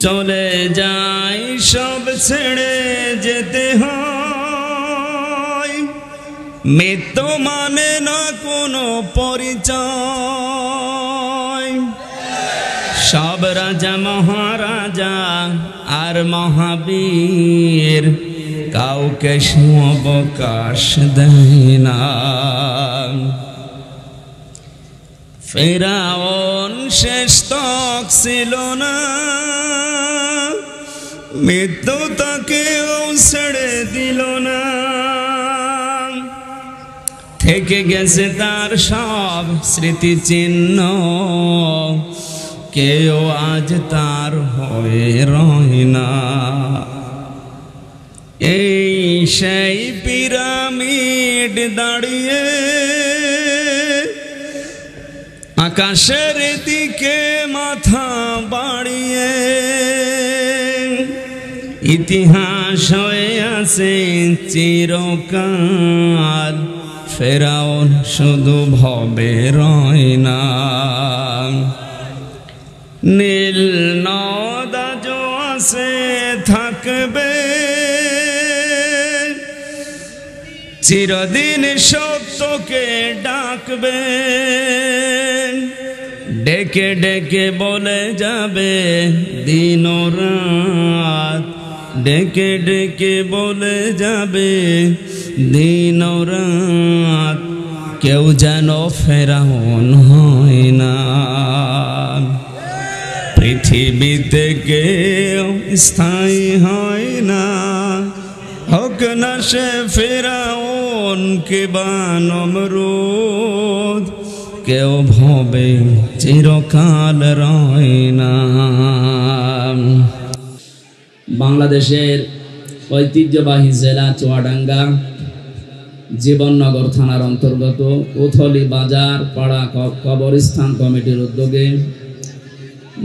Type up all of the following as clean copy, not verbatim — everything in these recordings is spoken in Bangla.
চলে যায় সব ছেড়ে যেতে হয় মৃত্যু মানে না কোনো পরিচয় সব রাজা মহারাজা আর মহাবীর কাউকে অবকাশ দেয় না ফেরাউন শেষ তক ছিল না মৃত্যু তাকেও ছেড়ে দিল না থেকে গেছে তার সব স্মৃতিচিহ্ন কেউ আজ তার হয়ে রয় না এই সেই পিরামিড দাঁড়িয়ে আকাশের দিকে মাথা বাড়িয়ে ইতিহাস হয়ে আছে চিরকাল ফেরাউন শুধু ভবে রয় না নীল নদ আজও আছে থাকবে চিরদিন সত্যকে ডাকবে ডেকে ডেকে বলে যাবে দিন ও রাত ডেকে ডেকে বলে যাবে দিন ও রাত কেউ যেন ফেরাউন হয় না পৃথিবীতে কেউ স্থায়ী হয় না হোক না সে ফেরাউন কিবা নমরুদ কেউ ভবে চিরকাল রয় না বাংলাদেশের ঐতিহ্যবাহী জেলা চুয়াডাঙ্গা জীবননগর থানার অন্তর্গত উথলি বাজার পাড়া কবরস্থান কমিটির উদ্যোগে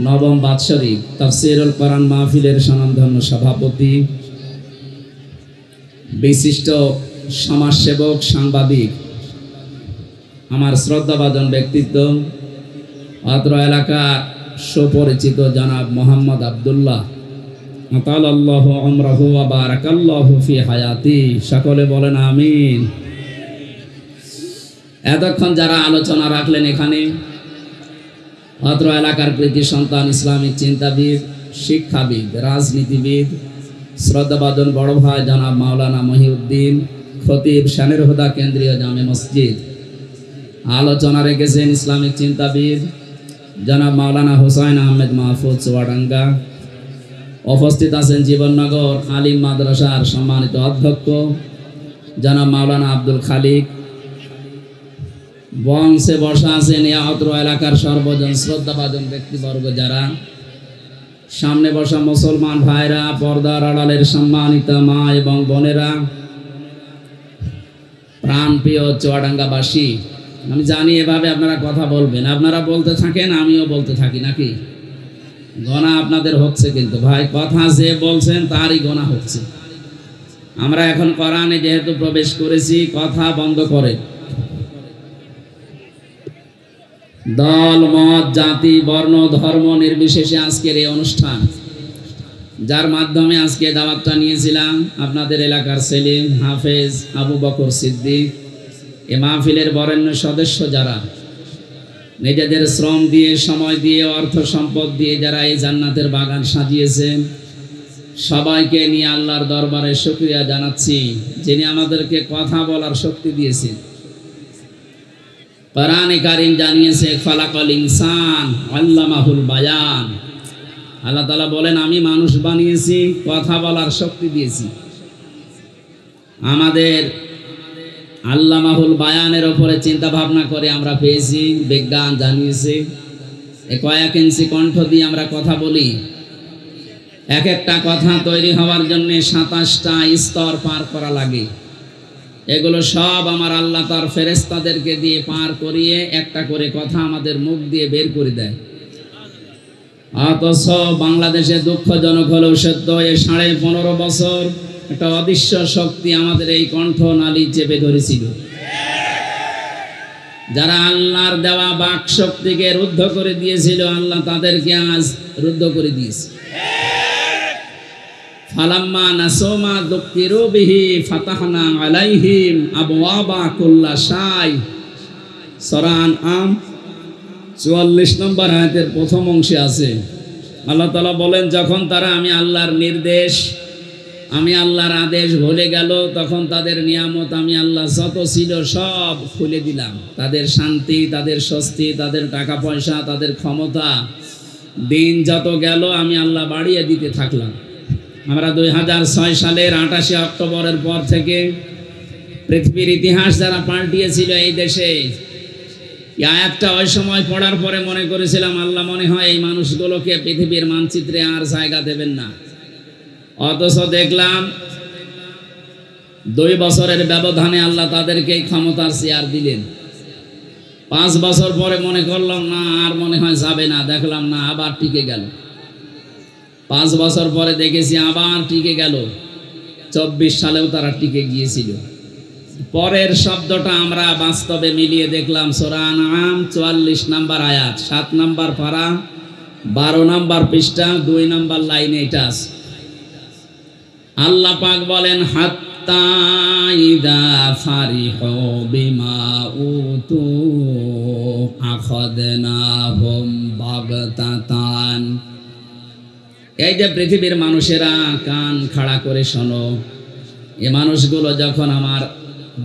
নবম বাৎসরিক তাফসীরুল কোরআন মাহফিলের স্বনামধন্য সভাপতি বিশিষ্ট সমাজসেবক সাংবাদিক আমার শ্রদ্ধাভাজন ব্যক্তিত্ব অত্র এলাকার সুপরিচিত জনাব মোহাম্মদ আব্দুল্লাহ আতালাল্লাহু আমরাহু ওয়া বারাকাল্লাহু ফি হায়াতি সকলে বলেন আমিন এতক্ষণ যারা আলোচনা রাখলেন এখানে অত্র এলাকার কৃতি সন্তান ইসলামিক চিন্তাবিদ শিক্ষাবিদ রাজনীতিবিদ শ্রদ্ধাভাজন বড় ভাই জনাব মাওলানা মহিউদ্দিন খতিব শানের হুদা কেন্দ্রীয় জামে মসজিদ আলোচনা রেখেছেন ইসলামিক চিন্তাবিদ জনাব মাওলানা হুসাইন আহমেদ মাহফুজ চুয়াডাঙ্গা উপস্থিত আছেন জীবননগর আলিম মাদ্রাসার সম্মানিত অধ্যক্ষ জনাব মাওলানা আব্দুল খালিক বংশে বসা আছেন অত্র এলাকার সর্বজন শ্রদ্ধাভাজন ব্যক্তিবর্গ যারা সামনে বসা মুসলমান ভাইরা পর্দার আড়ালের সম্মানিত মা এবং বোনেরা প্রাণপ্রিয় চুয়াডাঙ্গাবাসী আমি জানি এভাবে আপনারা কথা বলবেন আপনারা বলতে থাকেন আমিও বলতে থাকি নাকি গোনা আপনাদের হচ্ছে কিন্তু ভাই কথা যে বলছেন তারই গোনা হচ্ছে আমরা এখন কোরআনে যেহেতু প্রবেশ করেছি কথা বন্ধ করে দল মত জাতি বর্ণ ধর্ম নির্বিশেষে আজকের এই অনুষ্ঠান যার মাধ্যমে আজকে দাওয়াতটা নিয়েছিলাম আপনাদের এলাকার সেলিম হাফেজ আবু বকর সিদ্দিক এ মাহফিলের বরেণ্য সদস্য যারা নিজেদের শ্রম দিয়ে সময় দিয়ে অর্থ সম্পদ দিয়ে যারা এই জান্নাতের বাগান সাজিয়েছেন সবাইকে নিয়ে আল্লাহর দরবারে শুকরিয়া জানাচ্ছি যিনি আমাদেরকে কথা বলার শক্তি দিয়েছেন কোরআনে কারীম জানিয়েছে খালাকাল ইনসান আল্লামাহুল বায়ান আল্লাহ তাআলা বলেন আমি মানুষ বানিয়েছি কথা বলার শক্তি দিয়েছি আমাদের আল্লামাহুল বায়ানের উপরে চিন্তা ভাবনা করে আমরা পেয়েছি বিজ্ঞান জানিয়েছে কয়েক ইঞ্চি কণ্ঠ দিয়ে আমরা কথা বলি এক একটা কথা তৈরি হওয়ার জন্য ২৭টা স্তর পার করা লাগে এগুলো সব আমার আল্লাহ তার ফেরেশতাদেরকে দিয়ে পার করিয়ে একটা করে কথা আমাদের মুখ দিয়ে বের করে দেয় অথচ বাংলাদেশে দুঃখজনক হলেও সত্য এই ১৫.৫ বছর একটা অদৃশ্য শক্তি আমাদের এই কণ্ঠনালী চেপে ধরেছিল যারা আল্লাহর দেওয়া বাক শক্তিকে রুদ্ধ করে দিয়েছিল আল্লাহ তাদেরকে আজ রুদ্ধ করে দিয়েছে ফালাম্মা নাসুমা যুকিরু বিহি ফাতাহনা আলাইহিম আবওয়াবা কুল্লা শাই। সূরা আনআম 44 নম্বর আয়াতের প্রথম অংশে আছে আল্লাহ তাআলা বলেন, যখন তারা আমি আল্লাহর নির্দেশ, আমি আল্লাহর আদেশ ভুলে গেল, তখন তাদের নিয়ামত আমি আল্লাহ যত ছিল সব খুলে দিলাম। তাদের শান্তি, তাদের স্বস্তি, তাদের টাকা পয়সা, তাদের ক্ষমতা, দিন যত গেল আমি আল্লাহ বাড়িয়ে দিতে থাকলাম। আমরা 2006 সালের 28 অক্টোবরের পর থেকে পৃথিবীর ইতিহাস যারা পাল্টিয়েছিল এই দেশে, এই আয়াতটা ওই সময় পড়ার পরে মনে করেছিলাম আল্লাহ মনে হয় এই মানুষগুলোকে পৃথিবীর মানচিত্রে আর জায়গা দেবেন না। অথচ দেখলাম 2 বছরের ব্যবধানে আল্লাহ তাদেরকে এই ক্ষমতার চেয়ার দিলেন। 5 বছর পরে মনে করলাম না আর মনে হয় যাবে না, দেখলাম না আবার টিকে গেল। 5 বছর পরে দেখেছি আবার টিকে গেল। 24 সালেও তারা টিকে গিয়েছিল। পরের শব্দটা আমরা বাস্তবে মিলিয়ে দেখলাম সূরা আনআম 44 নম্বর আয়াত, 7 নম্বর পারা, 12 নম্বর পৃষ্ঠা, 2 নম্বর লাইনে এটা আছে। আল্লাহ পাক বলেন, হাত্তা ইদা ফারিহু বিমা উতু আখাযনাহুম বাগতাতান। এই যে পৃথিবীর মানুষেরা কান খাড়া করে শোনো, এ মানুষগুলো যখন আমার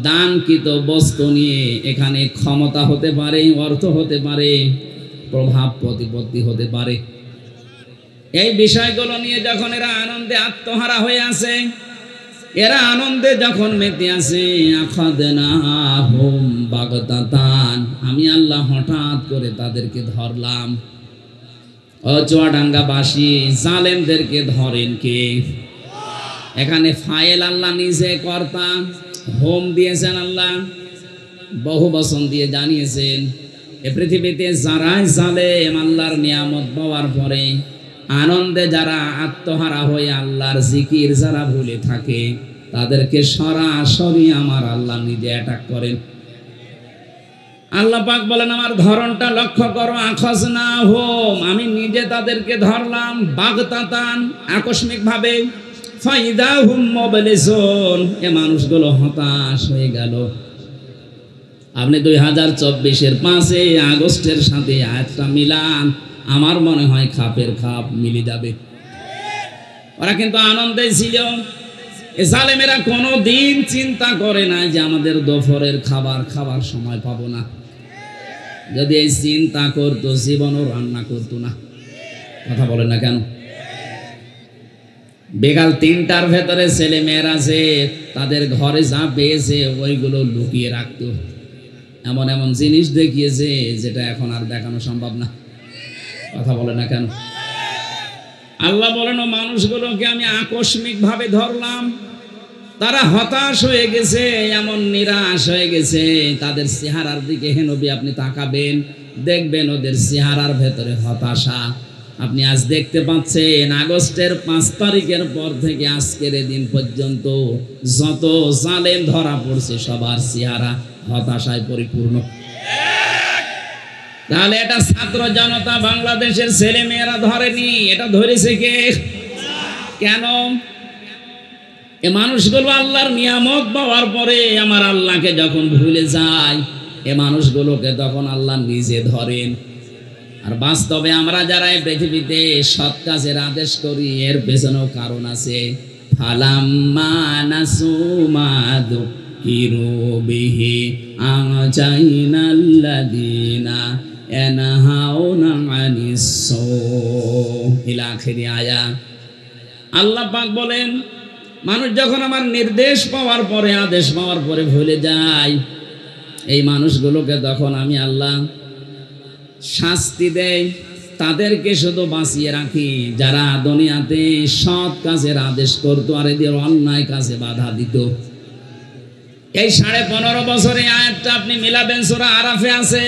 দানকৃত বস্তু নিয়ে, এখানে ক্ষমতা হতে পারে, অর্থ হতে পারে, প্রভাব প্রতিপত্তি হতে পারে, এই বিষয়গুলো নিয়ে যখন এরা আনন্দে আত্মহারা হয়ে আছে, এরা আনন্দে যখন মেতে আছে, আখাযনাহুম বাগতাতান, আমি আল্লাহ হঠাৎ করে তাদেরকে ধরলাম। ও চুয়াডাঙ্গাবাসী, জালেমদেরকে ধরেন কে? এখানে ফাইল আল্লাহ নিজে কর্তা, হোম দিয়েছেন আল্লাহ, বহু বচন দিয়ে জানিয়েছেন এ পৃথিবীতে যারাই জালেম, আল্লাহর নিয়ামত পাওয়ার পরে আনন্দে যারা আত্মহারা হয়ে আল্লাহর জিকির যারা ভুলে থাকে, তাদেরকে সরাসরি আমার আল্লাহ নিজে অ্যাটাক করেন। আল্লাহ পাক বলেন, আমার ধরনটা লক্ষ্য করো, আখাযনাহুম, আমি নিজে তাদেরকে ধরলাম, বাগতাতান, আকস্মিক ভাবে, ফাইদাহুম মুবলিসুন, এ মানুষগুলো হতাশ হয়ে গেল। আপনি 2024-এর 5 আগস্টের সাথে আয়াতটা মিলান, আমার মনে হয় খাপের খাপ মিলে যাবে। ওরা কিন্তু আনন্দে ছিল। এ জালেমেরা কোনো দিন চিন্তা করে না যে আমাদের দুপুরের খাবার খাবার সময় পাবো না। যদি এই চিন্তা করতো, জীবনও রান্না করতো না। কথা বলেন না কেন? বিকাল 3টার ভেতরে ছেলে মেয়েরা যে তাদের ঘরে যা পেয়েছে ওইগুলো লুকিয়ে রাখতো। এমন এমন জিনিস দেখিয়েছে যেটা এখন আর দেখানো সম্ভব না। কথা বলে না কেন? আল্লাহ বলেন, মানুষগুলোকে আমি আকস্মিক ভাবে ধরলাম, তারা হতাশ হয়ে গেছে, এমন নিরাশ হয়ে গেছে। তাদের চেহারার দিকে হে নবী আপনি তাকাবেন, দেখবেন ওদের চেহারার ভেতরে হতাশা। আপনি আজ দেখতে পাচ্ছেন আগস্টের 5 তারিখের পর থেকে আজকের দিন পর্যন্ত যত জালেম ধরা পড়ছে সবার চেহারা হতাশায় পরিপূর্ণ। তাহলে এটা ছাত্র জনতা, বাংলাদেশের ছেলে মেয়েরা ধরেনি, এটা ধরেছে কে? কেন? এ মানুষগুলো আল্লাহর নিয়ামত পাওয়ার পরে আমার আল্লাহকে যখন ভুলে যায়, এ মানুষগুলোকে তখন আল্লাহ নিজে ধরেন। আর বাস্তবে আমরা যারা এই পৃথিবীতে সৎ কাজের আদেশ করি, এর পেছনেও কারণ আছে। ফালাম্মা নাসু মা যুকিরু বিহি আনজাইনাল্লাযীনা ইয়ানহাউনা আনিস সূ ইলা আখিরি আয়াত। আল্লাহ পাক বলেন, মানুষ যখন আমার নির্দেশ পাওয়ার পরে, আদেশ পাওয়ার পরে ভুলে যায়, এই মানুষগুলোকে তখন আমি আল্লাহ শাস্তি দেই। তাদেরকে শুধু বাঁচিয়ে রাখি যারা দুনিয়াতে সৎ কাজের আদেশ করতো আর এদের অন্যায় কাজে বাধা দিত। এই 15.5 বছরে আয়াতটা আপনি মিলাবেন, সূরা আরাফে আছে।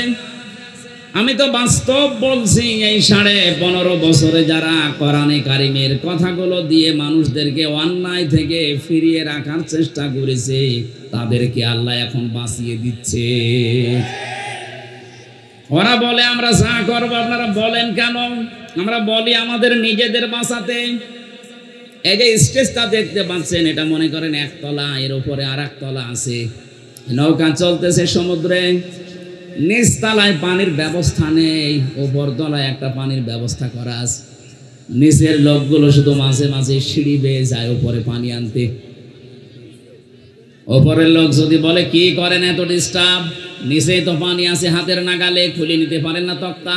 আমি তো বাস্তব বলছি, এই 15.5 বছরে যারা কোরআনে কারিমের কথাগুলো দিয়ে মানুষদেরকে অন্যায় থেকে ফিরিয়ে রাখার চেষ্টা করেছে, তাদেরকে আল্লাহ এখন বাঁচিয়ে দিচ্ছে। ওরা বলে আমরা যা করবো, আপনারা বলেন কেন? আমরা বলি আমাদের নিজেদের বাঁচাতে। এই যে স্টেজটা দেখতে পাচ্ছেন, এটা মনে করেন একতলা, এর উপরে আর একতলা আছে। নৌকা চলতেছে সমুদ্রে, নিচতলায় পানির ব্যবস্থা নেই, উপর তলায় একটা পানির ব্যবস্থা করা আছে। নিচের লোকগুলো শুধু মাঝে মাঝে সিঁড়ি বেয়ে যায় উপরে পানি আনতে। ওপরের লোক যদি বলে কি করেন এত ডিস্টার্ব, নিচেই তো পানি আছে হাতের নাগালে, খুলে নিতে পারেন না তক্তা?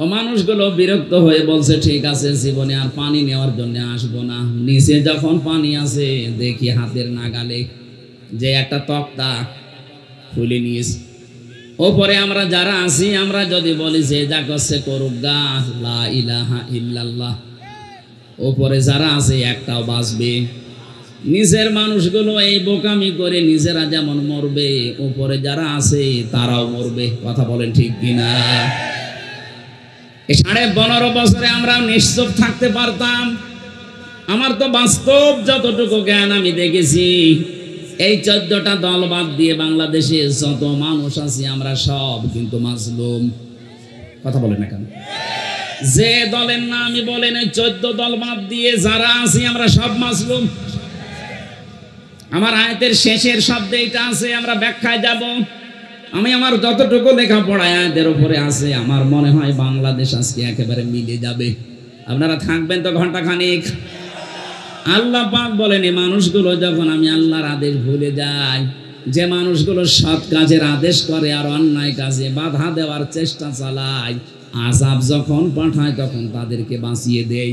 ও মানুষগুলো বিরক্ত হয়ে বলছে ঠিক আছে, জীবনে আর পানি নেওয়ার জন্য আসবো না, নিচে যখন পানি আছে দেখি হাতের নাগালে, যে একটা তক্তা খুলে নিয়েছে। ওপরে আমরা যারা আছি, আমরা যদি বলি যে যা করছে করুক গা, লা ইলাহা ইল্লাল্লাহ, ওপরে যারা আছে একটাও বাঁচবে। নিচের মানুষগুলো এই বোকামি করে নিজেরা যেমন মরবে, উপরে যারা আছে তারাও মরবে। কথা বলেন ঠিক কিনা? এই 15.5 বছরে আমরা নিশ্চুপ থাকতে পারতাম? আমার তো বাস্তব যতটুকু জ্ঞান আমি দেখেছি, এই 14টা দল বাদ দিয়ে বাংলাদেশে যত মানুষ আছে আমরা সব কিন্তু মাজলুম। কথা বলেন না কেন? যে দলের নাম আমি বলেন, 14 দল বাদ দিয়ে যারা আছি আমরা সব মাজলুম। আমার আয়াতের শেষের শব্দে এটা আছে, আমরা ব্যাখ্যায় যাব। আমি আমার যতটুকু লেখাপড়া আয়াতের উপরে আছে, আমার মনে হয় বাংলাদেশ আজকে একেবারে মিলে যাবে। আপনারা থাকবেন তো ঘন্টা খানিক। আল্লাহ পাক বলেন, এই মানুষগুলো যখন আমি আল্লাহর আদেশ ভুলে যাই, যে মানুষগুলো সৎ কাজের আদেশ করে আর অন্যায় কাজে বাধা দেওয়ার চেষ্টা চালায়, আযাব যখন পাঠায় তখন তাদেরকে বাঁচিয়ে দেই।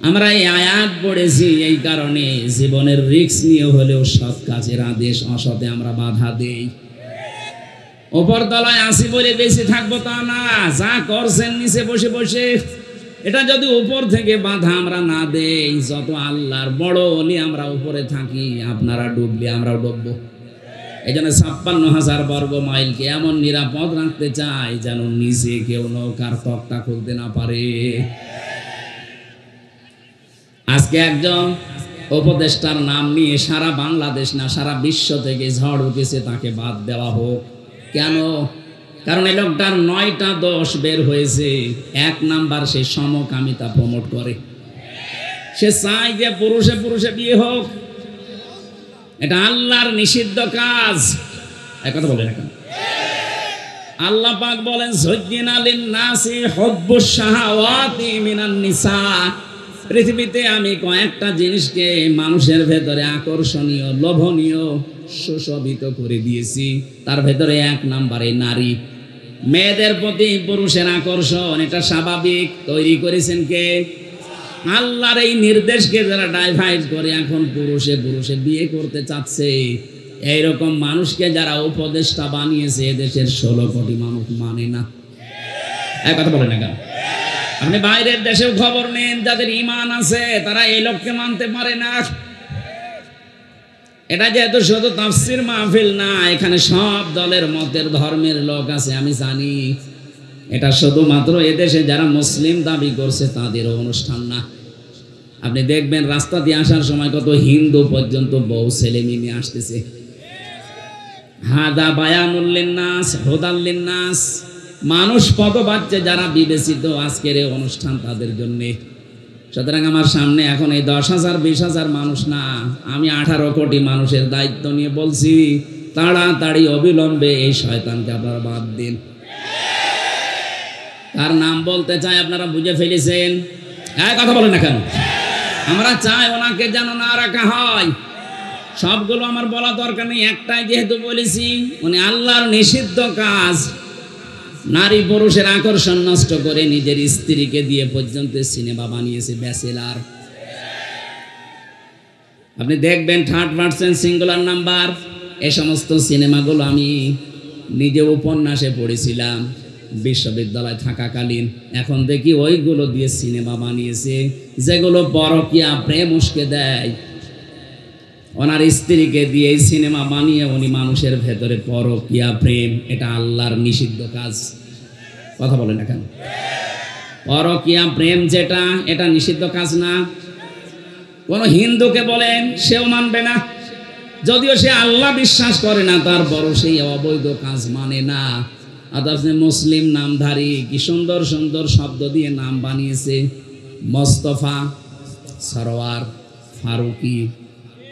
আমরা এই আয়াত পড়েছি এই কারণে, জীবনের রিস্ক নিয়ে হলেও সৎ কাজের আদেশ, অসতে আমরা বাধা দেই। ওপর তলায় আসি বলে বেশি থাকবো তা না, যা করছেন নিচে বসে বসে, এটা যদি উপর থেকে বাধা আমরা না দেই, যত আল্লাহর বড় ওলি আমরা উপরে থাকি, আপনারা ডুবলে আমরাও ডুববো। এই জন্য 56,000 বর্গ মাইলকে এমন নিরাপদ রাখতে চাই যেন নিচে কেউ নৌকার তক্তা খুলতে না পারে। আজকে একজন উপদেষ্টার নাম নিয়ে সারা বাংলাদেশ না সারা বিশ্ব থেকে ঝড় উঠেছে, তাকে বাদ দেওয়া হোক। কেন? কারণ এই লোকটার 9টা দোষ বের হয়েছে। 1 নাম্বার, সে সমকামিতা প্রমোট করে। সে চায় যে পুরুষে পুরুষে বিয়ে হোক, এটা আল্লাহর নিষিদ্ধ কাজ। এক কথা বলে রাখেন, আল্লাহ পাক বলেন যুজ্জিনা লিন-নাসি হুব্বুশ শাহাওয়াতি মিনান নিসা। পৃথিবীতে আমি কয়েকটা জিনিসকে মানুষের ভেতরে আকর্ষণীয়, লোভনীয়, সুশোভিত করে দিয়েছি। তার ভেতরে 1 নাম্বারে নারী। মেয়েদের প্রতি পুরুষের আকর্ষণ, এটা স্বাভাবিক। তৈরি করেছেন কে? আল্লাহর এই নির্দেশকে যারা ডাইভাইড করে এখন পুরুষে পুরুষে বিয়ে করতে চাচ্ছে, এইরকম মানুষকে যারা উপদেষ্টা বানিয়েছে, এদেশের 16 কোটি মানুষ মানে না। এক কথা বলে না কেন? আপনি বাইরের দেশেও খবর নেন, যাদের ঈমান আছে তারা এই লোককে মানতে পারে না। এটা যেহেতু শুধু তাফসীর মাহফিল না, এখানে সব দলের মতের ধর্মের লোক আছে, আমি জানি। এটা শুধুমাত্র এদেশে যারা মুসলিম দাবি করছে তাদেরও অনুষ্ঠান না। আপনি দেখবেন রাস্তা দিয়ে আসার সময় কত হিন্দু পর্যন্ত বউ ছেলে মেয়ে আসতেছে। হাদা বায়ানুল লিন্নাস হুদাল লিন্নাস, মানুষ কত বাচ্চা যারা বিবেচিত আজকের এই অনুষ্ঠান তাদের জন্য। সুতরাং আমার সামনে এখন এই 10,000 20,000 মানুষ না, আমি 18 কোটি মানুষের দায়িত্ব নিয়ে বলছি, তাড়াতাড়ি অবিলম্বে এই শয়তানকে আপনারা বাদ দিন। তার নাম বলতে চাই, আপনারা বুঝে ফেলেছেন। এক কথা বলেন না কেন? আমরা চাই ওনাকে যেন না রাখা হয়। সবগুলো আমার বলা দরকার নেই, একটাই যেহেতু বলেছি, উনি আল্লাহর নিষিদ্ধ কাজ, নারী পুরুষের আকর্ষণ নষ্ট করে নিজের স্ত্রীকে দিয়ে পর্যন্ত সিনেমা বানিয়েছে ব্যাচেলার। আপনি দেখবেন 3rd পারসন সিঙ্গুলার নাম্বার, এই সমস্ত সিনেমাগুলো আমি নিজে উপন্যাসে পড়েছিলাম বিশ্ববিদ্যালয় থাকাকালীন। এখন দেখি ওইগুলো দিয়ে সিনেমা বানিয়েছে, যেগুলো পরকীয়া প্রেম উস্কে দেয়। ওনার স্ত্রীকে দিয়ে এই সিনেমা বানিয়ে উনি মানুষের ভেতরে পরকীয়া প্রেম, এটা আল্লাহর নিষিদ্ধ কাজ। কথা বলে না কেন? পরকীয়া প্রেম যেটা, এটা নিষিদ্ধ কাজ না। কোন হিন্দুকে বলেন, সেও মানবে না। যদিও সে আল্লাহ বিশ্বাস করে না, তারপরও সেই অবৈধ কাজ মানে না। অথচ মুসলিম নামধারী কি সুন্দর সুন্দর শব্দ দিয়ে নাম বানিয়েছে। মোস্তফা, সরওয়ার, ফারুকি,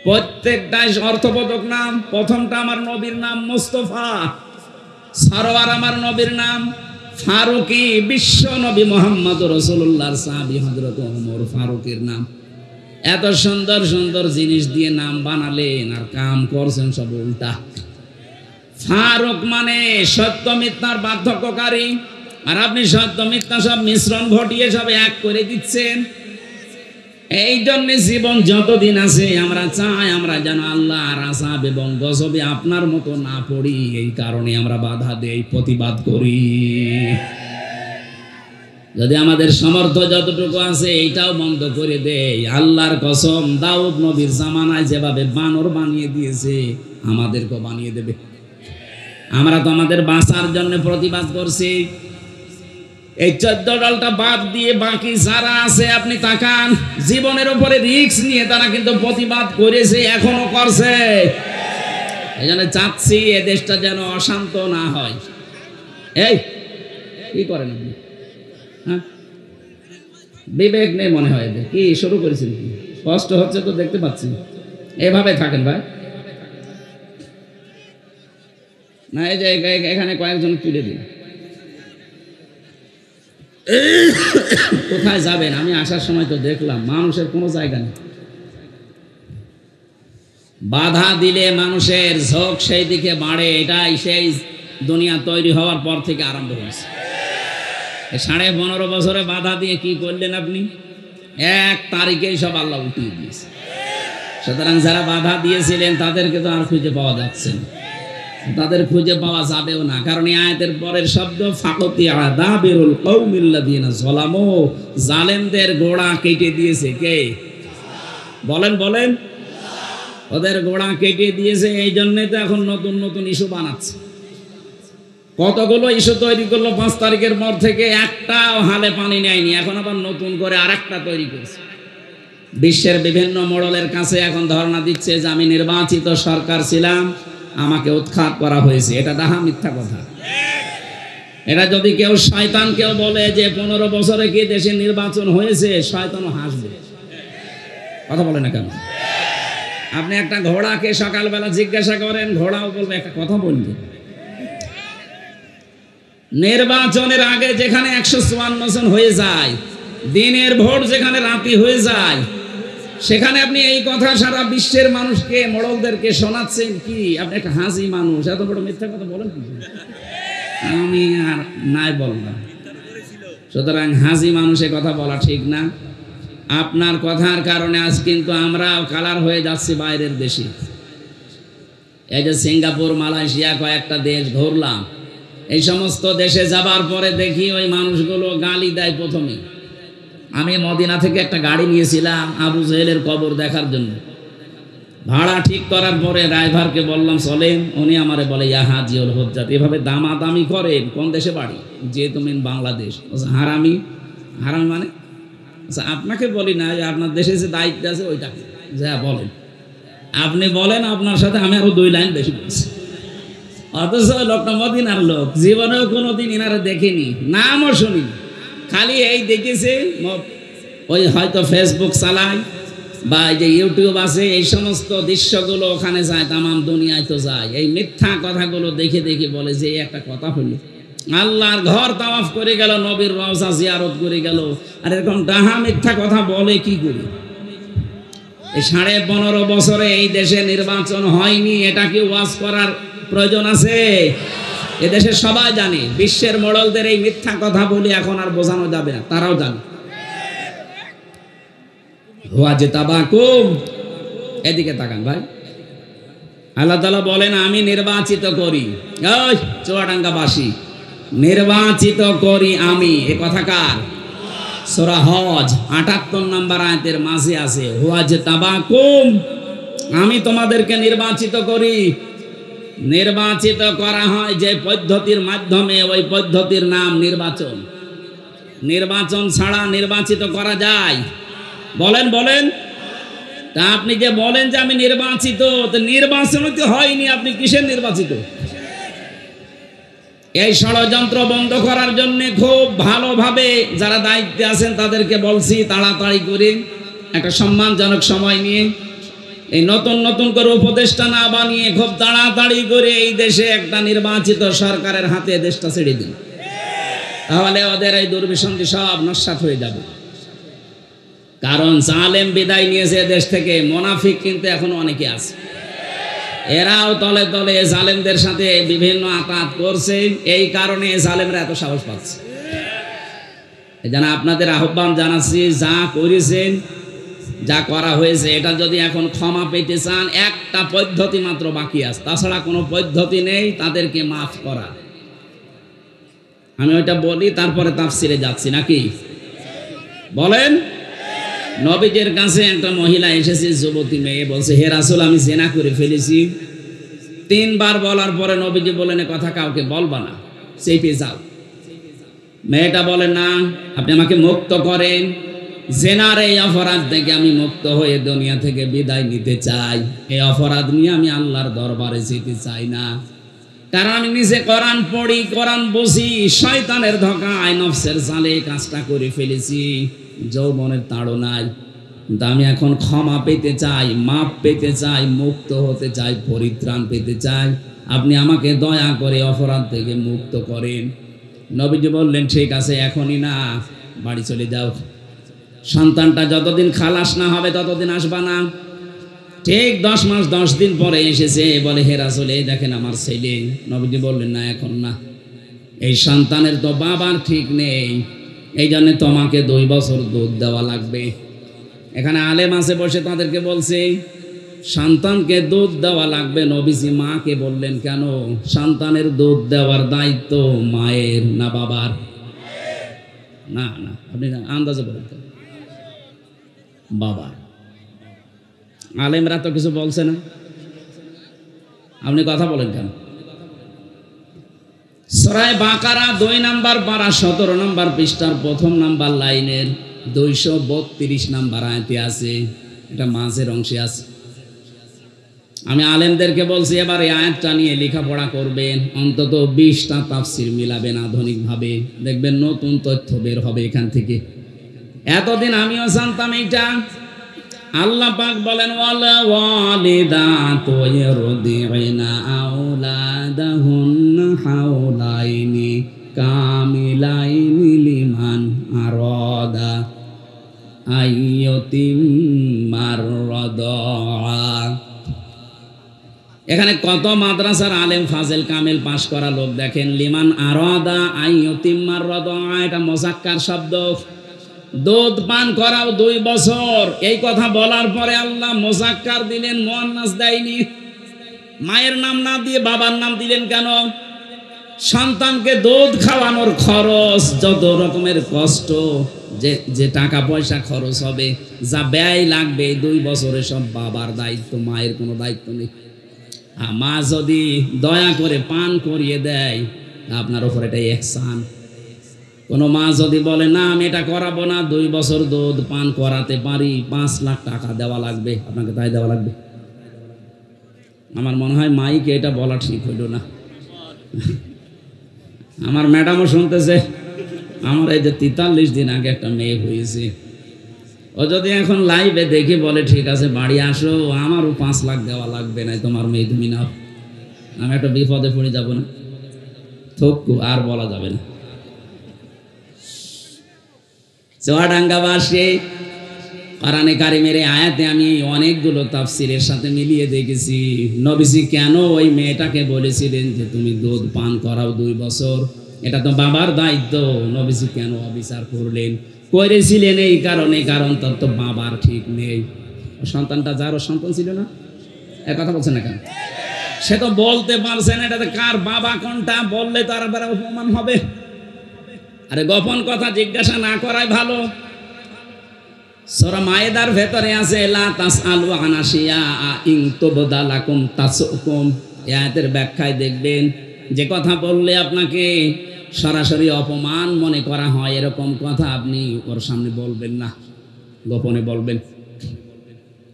প্রত্যেকটাই অর্থবোধক নাম। প্রথমটা আমার নবীর নাম মুস্তাফা, সরওয়ার আমার নবীর নাম, ফারুকি বিশ্ব নবী মুহাম্মদ রাসূলুল্লাহর সাহাবী হযরত ওমর ফারুকের নাম। এত সুন্দর সুন্দর জিনিস দিয়ে নাম বানালেন আর কাম করছেন সব উল্টা। ফারুক মানে সত্য মিথ্যার পার্থক্যকারী, আর আপনি সত্য মিথ্যা সব মিশ্রণ ঘটিয়ে সব এক করে দিচ্ছেন। এই জন্য জীবন যতদিন আছে আমরা চাই আমরা যেন আল্লাহর আযাব এবং গজবে আপনার মতো না পড়ি। এই কারণে আমরা বাধা দেই, প্রতিবাদ করি। যদি আমাদের সামর্থ্য যতটুকু আছে এইটাও বন্ধ করে দেয়, আল্লাহর কসম দাউদ নবীর জামানায় যেভাবে বানর বানিয়ে দিয়েছে আমাদেরকেও বানিয়ে দেবে। আমরা তো আমাদের বাঁচার জন্য প্রতিবাদ করছি। এই 14 দলটা বাদ দিয়ে বাকি যারা আছে আপনি তাকান, জীবনের উপরে রিস্ক নিয়ে তারা কিন্তু প্রতিবাদ করেছে, এখনো করছে। এই জন্য চাচ্ছি এ দেশটা যেন অশান্ত না হয়। এই কি করেন আপনি? হ্যাঁ, বিবেক নেই মনে হয়। কি শুরু করেছেন? কষ্ট হচ্ছে তো দেখতে পাচ্ছি। এভাবে থাকেন ভাই। না এই যে এখানে কয়েকজন তুলে দিন। কোথায় যাবেন? আমি আসার সময় তো দেখলাম মানুষের কোনো জায়গা নেই। বাধা দিলে মানুষের ঝোঁক সেই দিকে বাড়ে। এটাই সেই দুনিয়া তৈরি হওয়ার পর থেকে আরম্ভ হয়েছে। 15.5 বছরে বাধা দিয়ে কি করলেন আপনি? 1 তারিখেই সব আল্লাহ উঠিয়ে দিয়েছে। সুতরাং যারা বাধা দিয়েছিলেন তাদেরকে তো আর খুঁজে পাওয়া যাচ্ছে না, তাদের খুঁজে পাওয়া যাবেও না। কারণ এই আয়াতের পরের শব্দ ফাকতিয়া দাবিরুল কওমিল্লাযিনা যালামু, জালেমদের গোড়া কেটে দিয়েছে কে? বলেন বলেন। ওদের গোড়া কেটে দিয়েছে। এই জন্যই তো এখন নতুন নতুন ইস্যু বানাচ্ছে। কতগুলো ইস্যু তৈরি করলো 5 তারিখের পর থেকে, একটাও হালে পানি নেয়নি। এখন আবার নতুন করে আরেকটা তৈরি করছে। বিশ্বের বিভিন্ন মোড়লের কাছে এখন ধর্ণা দিচ্ছে যে আমি নির্বাচিত সরকার ছিলাম, আমাকে উৎখাত করা হয়েছে। এটা ডাহা মিথ্যা কথা। এটা যদি কেউ শয়তান কেউ বলে যে 15 বছরে কি দেশে নির্বাচন হয়েছে, শয়তানও হাসবে। কথা বলে না কেন? আপনি একটা ঘোড়াকে সকালবেলা জিজ্ঞাসা করেন, ঘোড়াও বলবে একটা কথা বলবে। নির্বাচনের আগে যেখানে 154 জন হয়ে যায়, দিনের ভোট যেখানে রাতি হয়ে যায়, সেখানে আপনি এই কথা সারা বিশ্বের মানুষকে মোড়লদেরকে শোনাচ্ছেন কি? আপনি একটা হাসি মানুষ, এত বড় মিথ্যা কথা বলেন কি? আমি আর নাই বললাম। সুতরাং হাসি মানুষের কথা বলা ঠিক না। আপনার কথার কারণে আজ কিন্তু আমরা কালার হয়ে যাচ্ছি বাইরের দেশে। এই যে সিঙ্গাপুর, মালয়েশিয়া কয়েকটা দেশ ঘুরলাম, এই সমস্ত দেশে যাবার পরে দেখি ওই মানুষগুলো গালি দেয়। প্রথমে আমি মদিনা থেকে একটা গাড়ি নিয়েছিলাম আবু জেহেলের কবর দেখার জন্য। ভাড়া ঠিক করার পরে ড্রাইভারকে বললাম চলেন, উনি আমারে বলে ইয়া হাজিউল হুজ্জাত। এভাবে দামাদামি করেন। কোন দেশে বাড়ি? যে তুমি বাংলাদেশ। হারামি। হারামি মানে? আচ্ছা আপনাকে বলি না, আপনার দেশে যে দায়িত্ব আছে ওইটাকে যা বলেন। আপনি বলেন, আপনার সাথে আমি আরো 2 লাইন বেশি বলছি। অথচ লোকটা মদিনার লোক, জীবনেও কোনোদিন ইনারে দেখিনি, নামও শুনি। খালি এই দেখেছে ওই হয়তো ফেসবুক চালায় বা এই যে ইউটিউব আছে, এই সমস্ত দৃশ্যগুলো ওখানে যায়, তামাম দুনিয়ায় তো যায়। এই মিথ্যা কথাগুলো দেখে দেখে বলে যে একটা কথা হলো, আল্লাহর ঘর তাওয়াফ করে গেল, নবীর রওজা জিয়ারত করে গেল, আর এরকম ডাহা মিথ্যা কথা বলে কি করে? এই 15.5 বছরে এই দেশে নির্বাচন হয়নি, এটা কি ওয়াজ করার প্রয়োজন আছে? এদেশে সবাই জানে। বিশ্বের মোড়লদের এই মিথ্যা কথা বলে এখন আর বোঝানো যাবে না, তারাও জানে। এদিকে তাকান ভাই। আল্লাহ তাআলা বলেন আমি নির্বাচিত করি। ওই চুয়াডাঙ্গাবাসী, নির্বাচিত করি আমি। এ কথা কার? সূরা হজ 78 নম্বর আয়াতের মাঝে আছে ওয়াজতাবাকুম, আমি তোমাদেরকে নির্বাচিত করি। নির্বাচিত করা হয় যে পদ্ধতির মাধ্যমে, ওই পদ্ধতির নাম নির্বাচন। নির্বাচন ছাড়া নির্বাচিত করা যায়? বলেন বলেন। তা আপনি যে বলেন যে আমি নির্বাচিত, তো নির্বাচন তো হয়নি, আপনি কিসের নির্বাচিত? এই ষড়যন্ত্র বন্ধ করার জন্য খুব ভালোভাবে যারা দায়িত্বে আছেন তাদেরকে বলছি তাড়াতাড়ি করে একটা সম্মানজনক সময় নিয়ে এই নতুন নতুন করে উপদেষ্টা না বানিয়ে খুব তাড়াতাড়ি করে এই দেশে একটা নির্বাচিত সরকারের হাতে দেশটা ছেড়ে দিন, তাহলে ওদের এই দুর্বিসন্ধি সব নস্যাৎ হয়ে যাবে। কারণ জালেম বিদায় নিয়েছে দেশ থেকে, মুনাফিক কিন্তু এখনো অনেকে আছে, এরাও তলে তলে জালেমদের সাথে বিভিন্ন আঘাত করছে, এই কারণে জালেমরা এত সাহস পাচ্ছে। এই জন্য আপনাদের আহ্বান জানাচ্ছি, যা করেছেন, যা করা হয়েছে, এটা যদি এখন ক্ষমা পেতে চান, একটা পদ্ধতি মাত্র বাকি আছে, তাছাড়া কোনো পদ্ধতি নেই তাদেরকে মাফ করা। আমি ওইটা বলি, তারপরে তাফসিরে যাচ্ছি নাকি বলেন। নবীজির কাছে একটা মহিলা এসেছে, যুবতী মেয়ে, বলছে, হে রাসূল, আমি জিনা করে ফেলেছি। 3 বার বলার পরে নবীজি বলেন, কথা কাউকে বলবা না, চেপে যাও। মেয়েটা বলে, না, আপনি আমাকে মুক্ত করেন, জিনার এই অপরাধ থেকে আমি মুক্ত হয়ে দুনিয়া থেকে বিদায় নিতে চাই। এই অপরাধ নিয়ে আমি আল্লাহর দরবারে যেতে চাই না, কারণ আমি নিজে কোরআন পড়ি, কোরআন বুঝি, শয়তানের ধোঁকায় নফসের জালে কাজটা করে ফেলেছি, যৌবনের তাড়নায়। কিন্তু আমি এখন ক্ষমা পেতে চাই, মাপ পেতে চাই, মুক্ত হতে চাই, পরিত্রাণ পেতে চাই। আপনি আমাকে দয়া করে অপরাধ থেকে মুক্ত করেন। নবীজি বললেন, ঠিক আছে, এখনই না, বাড়ি চলে যাও। সন্তানটা যতদিন খালাস না হবে ততদিন আসবা না। ঠিক 10 মাস 10 দিন পরে এসেছে, বলে, হে রাসূল, এই দেখেন আমার ছেলে। নবীজি বললেন, না, এখন না, এই সন্তানের তো বাবার ঠিক নেই, এই জন্য তোমাকে 2 বছর দুধ দেওয়া লাগবে। এখানে আলেম আছে বসে, তাদেরকে বলছে সন্তানকে দুধ দেওয়া লাগবে। নবীজি মাকে বললেন, কেন? সন্তানের দুধ দেওয়ার দায়িত্ব মায়ের না বাবার? না না, আপনি আন্দাজে বলেন, বাবার। আলেমরা তো কিছু বলছে না, আপনি কথা বলেন কেন? সূরা বাকারা 2 নম্বর পারা 17 নম্বর পৃষ্ঠার 1ম নম্বর লাইনের 232 নম্বর আয়াতে আছে, এটা মাঝের অংশে আছে। আমি আলেমদেরকে বলছি, এবার এই আয়াতটা নিয়ে লেখাপড়া করবেন, অন্তত 20টা তাফসির মিলাবেন আধুনিকভাবে, দেখবেন নতুন তথ্য বের হবে এখান থেকে। এতদিন আমিও জানতাম এইটা। আল্লাহ পাক বলেন, ওয়ালা ওয়ালিদাতু ইরদি'না আওলাদাহুন্না হাওলাইনি কামিলাইনি লিমান আরাদা আইয়ুতিম্মার রাদা। এখানে কত মাদ্রাসার আলেম ফাজেল কামেল পাশ করা লোক দেখেন, লিমান আরাদা আইয়ুতিম্মার রাদা, এটা মুযাক্কার শব্দ। দুধ পান করাও 2 বছর, এই কথা বলার পরে আল্লাহ মুযাক্কার দিলেন, মুয়ান্নাস দেয়নি। মায়ের নাম না দিয়ে বাবার নাম দিলেন কেন? সন্তানকে দুধ খাওয়ানোর খরচ, যত রকমের কষ্ট, যে টাকা পয়সা খরচ হবে, যা ব্যয় লাগবে 2 বছরে, সব বাবার দায়িত্ব, মায়ের কোনো দায়িত্ব নেই। মা যদি দয়া করে পান করিয়ে দেয়, আপনার উপর এটা ইহসান। কোনো মা যদি বলে, না, আমি এটা করাবো না, 2 বছর দুধ পান করাতে পারি, 5 লাখ টাকা দেওয়া লাগবে, আপনাকে তাই দেওয়া লাগবে? আমার মনে হয় মাইকে এটা বলা ঠিক হইল না। আমার ম্যাডামও শুনতেছে। আমার এই যে 43 দিন আগে একটা মেয়ে হয়েছে, ও যদি এখন লাইভে দেখে বলে, ঠিক আছে বাড়ি আসো, আমারও 5 লাখ দেওয়া লাগবে, না তোমার মেয়ে তুমি নাও, আমি একটা বিপদে পড়ে যাব না? থক্কু, আর বলা যাবে না। চুয়াডাঙ্গাবাসী কোরআনে কারিমের আয়াতে আমি অনেকগুলো তাফসিরের সাথে মিলিয়ে দেখেছি, নবীজি কেন ওই মেয়েটাকে বলেছিলেন যে তুমি দুধ পান করাও 2 বছর, এটা তো বাবার দায়িত্ব, নবীজি কেন অবিচার করলেন? করেছিলেন এই কারণে, কারণ তার তো বাবার ঠিক নেই। সন্তানটা যারও সন্তান ছিল না, এর কথা বলছে না কেন? সে তো বলতে পারছে না, এটাতে কার বাবা কোনটা, বললে তার আবার অপমান হবে। আরে গোপন কথা জিজ্ঞাসা না করাই ভালো। সূরা মায়েদার ভেতরে আছে, লা তাসআলু আন আশিয়া ইন তুবদা লাকুম তাসুকুম। এই আয়াতের ব্যাখ্যায় দেখবেন, যে কথা বললে আপনাকে সরাসরি অপমান মনে করা হয়, এরকম কথা আপনি ওর সামনে বলবেন না, গোপনে বলবেন।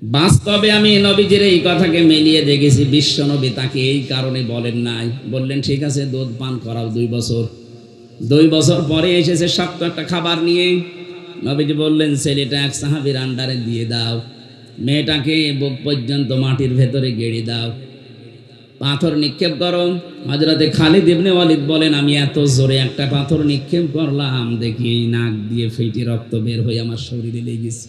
বাস্তবে আমি নবীজির এই কথাকে মিলিয়ে দেখেছি, বিশ্ব নবী তাকে এই কারণে বলেন নাই, বললেন ঠিক আছে দুধ পান করাও 2 বছর। 2 বছর পরে এসেছে শক্ত একটা খাবার নিয়ে, নবীজি বললেন ছেলেটা এক সাহাবীর আন্ডারে দিয়ে দাও, মেয়েটাকে বুক পর্যন্ত মাটির ভেতরে গেড়ে দাও, পাথর নিক্ষেপ করো। হযরতে খালিদ ইবনে ওয়ালিদ বলেন আমি এত জোরে একটা পাথর নিক্ষেপ করলাম, দেখি এই নাক দিয়ে ফেটে রক্ত বের হয়ে আমার শরীরে লেগেছে।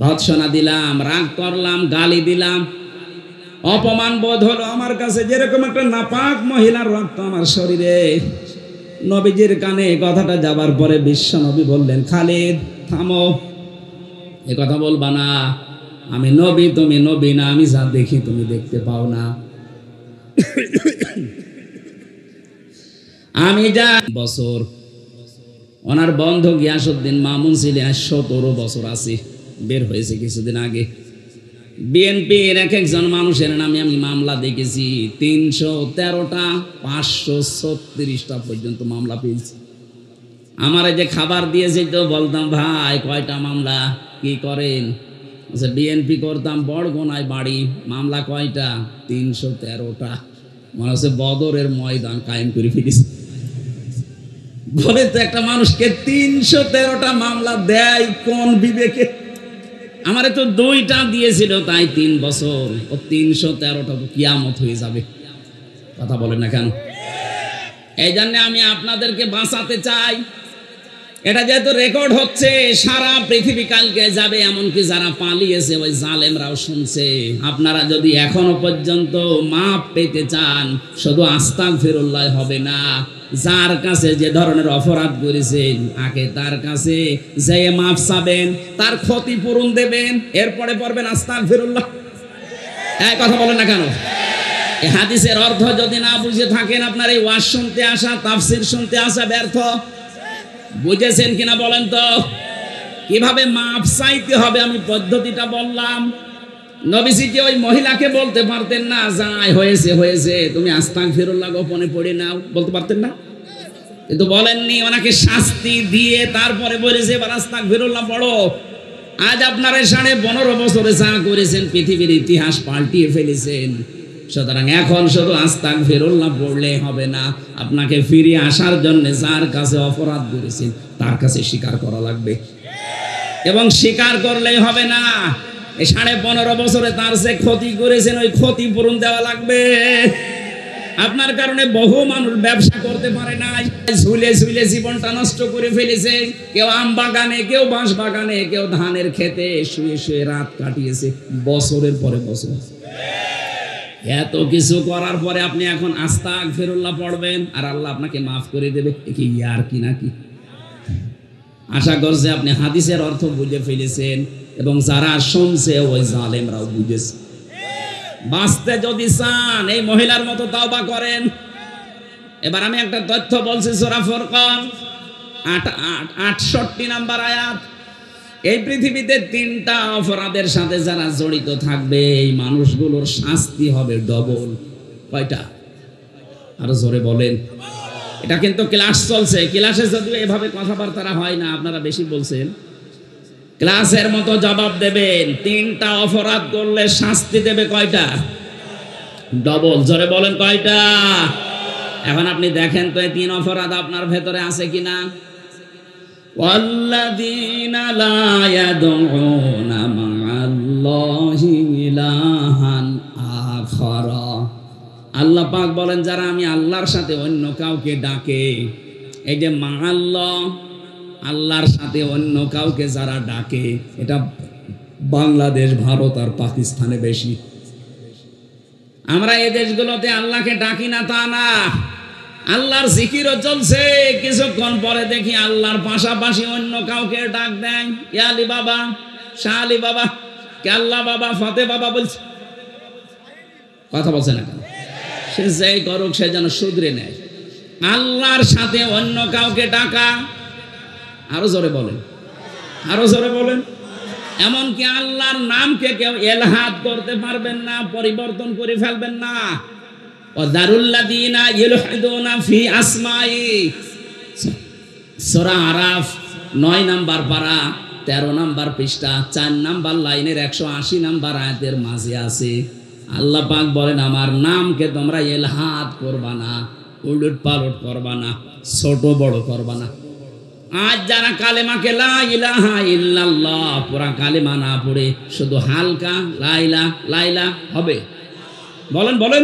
ভৎসনা দিলাম, রাগ করলাম, গালি দিলাম, অপমান বোধ হলো আমার কাছে, যেরকম একটা নাপাক মহিলার রক্ত আমার শরীরে। নবীজির কানে কথাটা যাবার পরে বিশ্ব নবী বললেন খালিদ থামো, এ কথা বলবা না, আমি নবী তুমি নবী না, আমি যা দেখি তুমি দেখতে পাও না। আমি যা বছর ওনার বন্ধু গিয়াসউদ্দিন মামুন ছিলেন 17 বছর আছে, বের হয়েছে কিছুদিন আগে। বিএনপির এক একজন মানুষের নামে আমি মামলা দেখেছি, 313টা 536টা পর্যন্ত মামলা পেয়েছি। আমার এই যে খাবার দিয়েছে তো বলতাম ভাই কয়টা মামলা, কি করেন? আচ্ছা বিএনপি করতাম, বড়গোনায় বাড়ি, মামলা কয়টা? 313টা। মনে হচ্ছে বদরের ময়দান কায়েম করে ফেলিস। বলে তো একটা মানুষকে 313টা মামলা দেয় কোন বিবেকে? আমারে তো 2টা দিয়েছিল, তাই 3 বছর, ও 313টা তো কিয়ামত হয়ে যাবে। কথা বলেন না কেন? এই জন্য আমি আপনাদেরকে বাঁচাতে চাই। এটা যেহেতু রেকর্ড হচ্ছে, সারা পৃথিবী কালকে যাবে, এমনকি যারা পালিয়েছে ওই জালেমরাও শুনছে। আপনারা যদি এখনো পর্যন্ত মাপ পেতে চান, শুধু আস্তাগফিরুল্লাহ হবে না, যার কাছে যে ধরনের অপরাধ করেছেন আগে তার কাছে যে মাপ চাবেন, তার ক্ষতিপূরণ দেবেন, এরপরে পড়বেন আস্তাগফিরুল্লাহ। এই কথা বলেন না কেন? এই হাদিসের অর্থ যদি না বুঝে থাকেন, আপনার এই ওয়াজ শুনতে আসা, তাফসীর শুনতে আসা ব্যর্থ। বুঝেছেন কিনা বলেন তো? কিভাবে মাপ চাইতে হবে আমি পদ্ধতিটা বললাম। নবীজি কি ওই মহিলাকে বলতে পারতেন না যাই হয়েছে হয়েছে, তুমি আস্তাগফিরুল্লাহ গোপনে পড়ে নাও, বলতে পারতেন না? কিন্তু বলেননি, ওনাকে শাস্তি দিয়ে তারপরে বলেছে এবার আস্তাগফিরুল্লাহ পড়ো। আজ আপনারা 15.5 বছরে যা করেছেন পৃথিবীর ইতিহাস পাল্টিয়ে ফেলেছেন। সুতরাং এখন শুধু আস্তাগফিরুল্লাহ পড়লে হবে না, আপনাকে ফিরে আসার জন্য যার কাছে অপরাধ করেছেন তার কাছে স্বীকার করা লাগবে। এবং স্বীকার করলেই হবে না, এই 15.5 বছরে তার যে ক্ষতি করেছেন ওই ক্ষতিপূরণ দেওয়া লাগবে। আপনার কারণে বহু মানুষ ব্যবসা করতে পারে নাই, ঝুলে ঝুলে জীবনটা নষ্ট করে ফেলেছে। কেউ আম বাগানে, কেউ বাঁশ বাগানে, কেউ ধানের খেতে শুয়ে শুয়ে রাত কাটিয়েছে বছরের পরে বছর। এত কিছু করার পরে আপনি এখন আস্তাগফিরুল্লাহ পড়বেন আর আল্লাহ আপনাকে মাফ করে দেবে, কি আর কি নাকি? আশা করছে আপনি হাদিসের অর্থ বুঝে ফেলেছেন এবং যারা শুনছে ওই জালেমরাও বুঝেছে। বাঁচতে যদি চান এই মহিলার মতো তওবা করেন। এবার আমি একটা তথ্য বলছি, সূরা ফুরকান 68 নম্বর আয়াত। এই পৃথিবীতে 3টা অপরাধের সাথে যারা জড়িত থাকবে এই মানুষগুলোর শাস্তি হবে ডবল। কয়টা? আরো জোরে বলেন। এটা কিন্তু ক্লাস চলছে, ক্লাসে যদিও এভাবে কথাবার্তা হয় না, আপনারা বেশি বলছেন। ক্লাসের মতো জবাব দেবেন। 3টা অপরাধ করলে শাস্তি দেবে কয়টা? ডবল। জোরে বলেন কয়টা? এখন আপনি দেখেন তো এই 3 অপরাধ আপনার ভেতরে আছে কিনা। ওয়াল্লাযীনা লা ইয়াদউনা মা'আল্লাহি ইলাহান আখারা। আল্লাহ পাক বলেন যারা আমি আল্লাহর সাথে অন্য কাউকে ডাকে, এই যে মা'আল্লাহ, আল্লাহর সাথে অন্য কাউকে যারা ডাকে, এটা বাংলাদেশ, ভারত আর পাকিস্তানে বেশি। আমরা এই দেশগুলোতে আল্লাহকে ডাকি না তা না, আল্লাহর জিকিরও চলছে, কিছুক্ষণ পরে দেখি আল্লাহর পাশাপাশি অন্য কাউকে ডাক দেয়। ইয়া আলী বাবা, শাহ আলী বাবা, কেল্লা বাবা, ফতে বাবা বলছে। কথা বলছে না কেন? সে যেই করুক সে যেন শুধরে নেয়। আল্লাহর সাথে অন্য কাউকে ডাকা, আরো জোরে বলেন, আরো জোরে বলেন। এমনকি আল্লাহর নামকে কেউ এলহাদ করতে পারবেন না, পরিবর্তন করে ফেলবেন না। ওয়াদারুল্লাযীনা ইলহাদুনা ফি আসমাই, সূরা আরাফ 9 নম্বর পারা 13 নম্বর পৃষ্ঠা 4 নম্বর লাইনের 180 নম্বর আয়াতের মাঝে আছে। আল্লাহ পাক বলেন আমার নামকে তোমরা এলহাদ করবা না, উলট পালট করবা না, ছোট বড় করবা না। আজ যারা কালেমাকে লা ইলাহা ইল্লাল্লাহ পুরা কালেমা না পড়ে শুধু হালকা লাইলা লাইলা হবে, বলেন বলেন,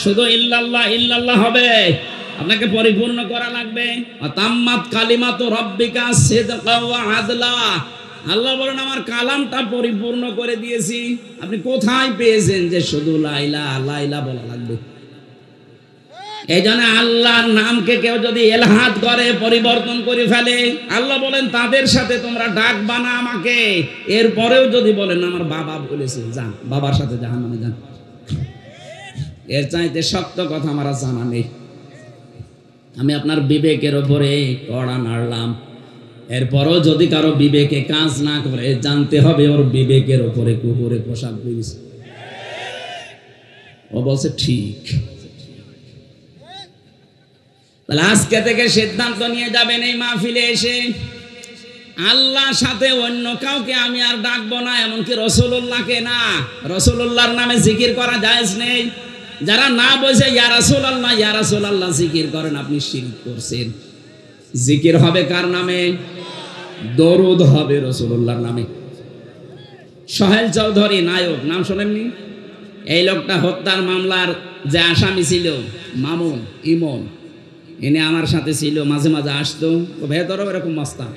শুধু ইল্লাল্লাহ ইল্লাল্লাহ হবে, আপনাকে পরিপূর্ণ করা লাগবে। তাম্মাত কালিমাতু রাব্বিকা সিদকা ওয়া আদলা, আল্লাহ বলেন আমার কালামটা পরিপূর্ণ করে দিয়েছি। আপনি কোথায় পেয়েছেন যে শুধু লাইলা লাইলা বলা লাগবে? এই জন্য আল্লাহর নামকে কেউ যদি এলহাদ করে, পরিবর্তন করে ফেলে, আল্লাহ বলেন তাদের সাথে তোমরা ডাকবা না আমাকে। এরপরেও যদি বলেন আমার বাবা বলেছে, যান বাবার সাথে জাহান্নামে যান, এর চাইতে শক্ত কথা আমার জানা নেই। আমি আপনার বিবেকের ওপরে কড়া নাড়লাম, এরপরও যদি কারো বিবেকে কাজ না করে জানতে হবে ওর বিবেকের ওপরে কুকুরে পোশাক দিয়েছে। ও বলছে ঠিক। তাহলে আজকে থেকে সিদ্ধান্ত নিয়ে যাবেন এই মাহফিলে এসে আল্লাহর সাথে অন্য কাউকে আমি আর ডাকবো না, এমনকি রাসূলুল্লাহকে না। রাসূলুল্লাহর নামে জিকির করা জায়েজ নেই। যারা না বলছে ইয়া রাসূলুল্লাহ ইয়া রাসূলুল্লাহ জিকির করেন, আপনি শিরক করছেন। জিকির হবে কার নামে? দরুদ হবে রাসূলুল্লাহর নামে। সোহেল চৌধুরী নায়ক, নাম শোনেননি? এই লোকটা হত্যার মামলার যে আসামি ছিল মামুন ইমন, এনে আমার সাথে ছিল, মাঝে মাঝে আসতো। ও ভেতরেও এরকম মস্তান।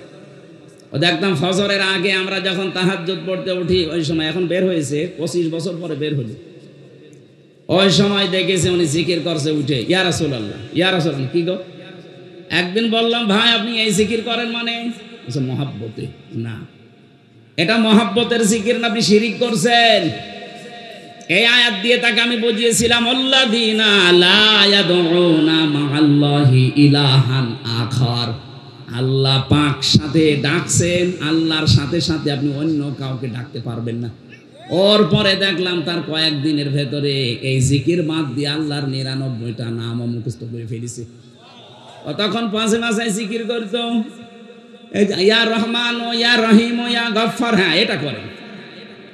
ও দেখতাম ফজরের আগে আমরা যখন তাহাজ্জুদ পড়তে উঠি ওই সময়, এখন বের হয়েছে 25 বছর পরে বের হলো, ওই সময় দেখেছে উনি জিকির করছে উঠে ইয়া রাসূলুল্লাহ ইয়া রাসূলুল্লাহ। কি গো? একদিন বললাম ভাই আপনি এই জিকির করেন মানে? মহাব্বতে না, এটা মহাব্বতের জিকির না, আপনি শিরিক করছেন। এই আয়াত দিয়ে তাকে আমি বুঝিয়েছিলাম আল্লাযীনা লা ইয়াদউনা মা'আল্লাহি ইলাহান আখার, আল্লাহ পাক সাথে ডাকছেন, আল্লাহর সাথে সাথে আপনি অন্য কাউকে ডাকতে পারবেন না। ওর পরে দেখলাম তার কয়েকদিনের ভেতরে এই জিকির বাদ দিয়ে আল্লাহর 99টা নাম মুখস্থ করে ফেলেছে। ও তখন পাঁচে মাসায় জিকির করতো ইয়া রহমান ও ইয়া রহিম ও ইয়া গফফার, হ্যাঁ এটা করে।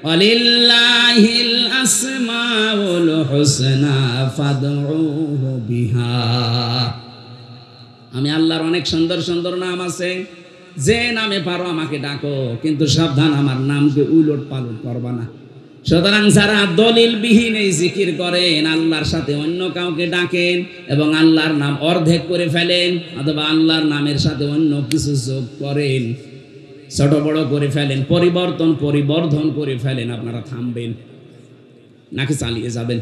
ওয়ালিল্লাহিল আসমাউল হুসনা ফাদউহু বিহা, আমি আল্লাহর অনেক সুন্দর সুন্দর নাম আছে, যে নামে পারো আমাকে ডাকো, কিন্তু সাবধান আমার নামকে উলট পালট করবা না। সুতরাং যারা দলিলবিহীন এই জিকির করেন, আল্লাহর সাথে অন্য কাউকে ডাকেন এবং আল্লাহর নাম অর্ধেক করে ফেলেন অথবা আল্লাহর নামের সাথে অন্য কিছু যোগ করেন, ছোট বড় করে ফেলেন, পরিবর্ধন করে ফেলেন, আপনারা থামবেন নাকি চালিয়ে যাবেন?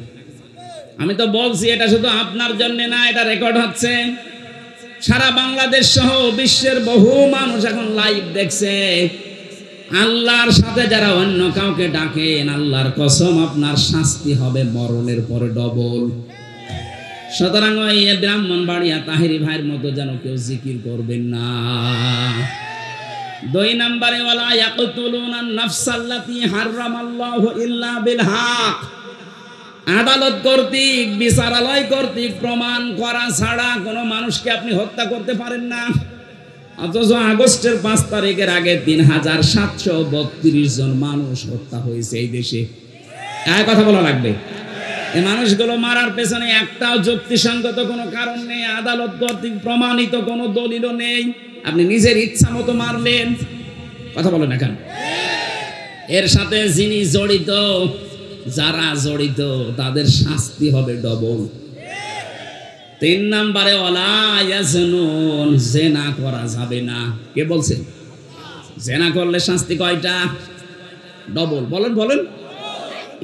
আমি তো বলছি এটা শুধু আপনার জন্য না, এটা রেকর্ড হচ্ছে। সারা বাংলাদেশ সহ বিশ্বের বহু মানুষ এখন লাইভ দেখছে। আল্লাহর সাথে যারা অন্য কাউকে ডাকেন, আল্লাহর কসম আপনার শাস্তি হবে মরণের পরে ডবল। সুতরাং ওই ব্রাহ্মণবাড়িয়া তাহেরি ভাইয়ের মতো যেন কেউ জিকির করবেন না। 2 নম্বরে ওয়ালা ইয়াকতুলুনান নাফসাল্লাতী হারামাল্লাহু ইল্লা বিল হক, আদালত কর্তৃক বিচারালয় কর্তৃক প্রমাণ করা ছাড়া কোনো মানুষকে আপনি হত্যা করতে পারেন না। অথচ আগস্টের 5 তারিখের আগে 3732 জন মানুষ হত্যা হয়েছে এই দেশে। এই কথা বলা লাগবে। এই মানুষগুলো মারার পেছনে একটাও যুক্তিসঙ্গত কোনো কারণ নেই, আদালত কর্তৃক প্রমাণিত কোনো দলিলও নেই। আপনি নিজের ইচ্ছা মতো মারলেন, কথা বলেন না কেন? এর সাথে যিনি জড়িত, যারা জড়িত তাদের শাস্তি হবে ডবল। 3 নম্বরে ওয়ালা ইয়াজনুন, জিনা করা যাবে না। কে বলছে? জিনা করলে শাস্তি কয়টা? ডবল। বলেন বলেন।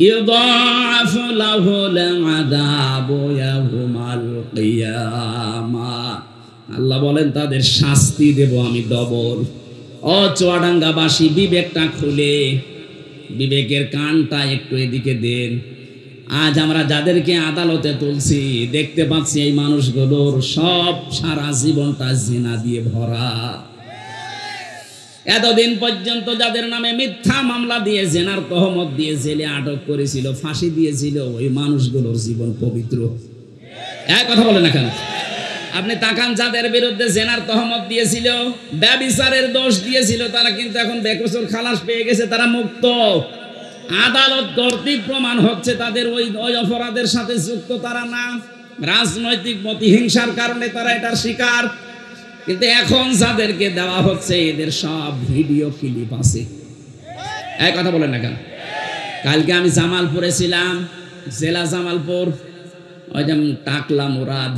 ইউদাফু লাহুল আযাবু ইয়াউমাল কিয়ামাহ, আল্লাহ বলেন তাদের শাস্তি দেব আমি ডবল। ও চুয়াডাঙ্গাবাসী, বিবেকটা খুলে, বিবেকের কানটা একটু এদিকে দেন। আজ আমরা যাদেরকে আদালতে তুলছি, দেখতে পাচ্ছি এই মানুষগুলোর সব সারা জীবনটা জিনা দিয়ে ভরা। এতদিন পর্যন্ত যাদের নামে মিথ্যা মামলা দিয়ে জেনার তহমত দিয়ে জেলে আটক করেছিল, ফাঁসি দিয়েছিল, ওই মানুষগুলোর জীবন পবিত্র। এক কথা বলে না কেন? আপনি তাকান, যাদের বিরুদ্ধে জেনার তহমত দিয়েছিল, ব্যভিচারের দোষ দিয়েছিল, তারা কিন্তু এখন বেকসুর খালাস পেয়ে গেছে, তারা মুক্ত। আদালত কর্তৃক প্রমাণ হচ্ছে তাদের ওই অপরাধের সাথে যুক্ত তারা না, রাজনৈতিক প্রতিহিংসার কারণে তারা এটার শিকার। কিন্তু এখন যাদেরকে দেওয়া হচ্ছে এদের সব ভিডিও ক্লিপ আছে। এই কথা বলেন না কেন? কালকে আমি জামালপুরে ছিলাম, জেলা জামালপুর, ওই যে টাকলা মুরাদ,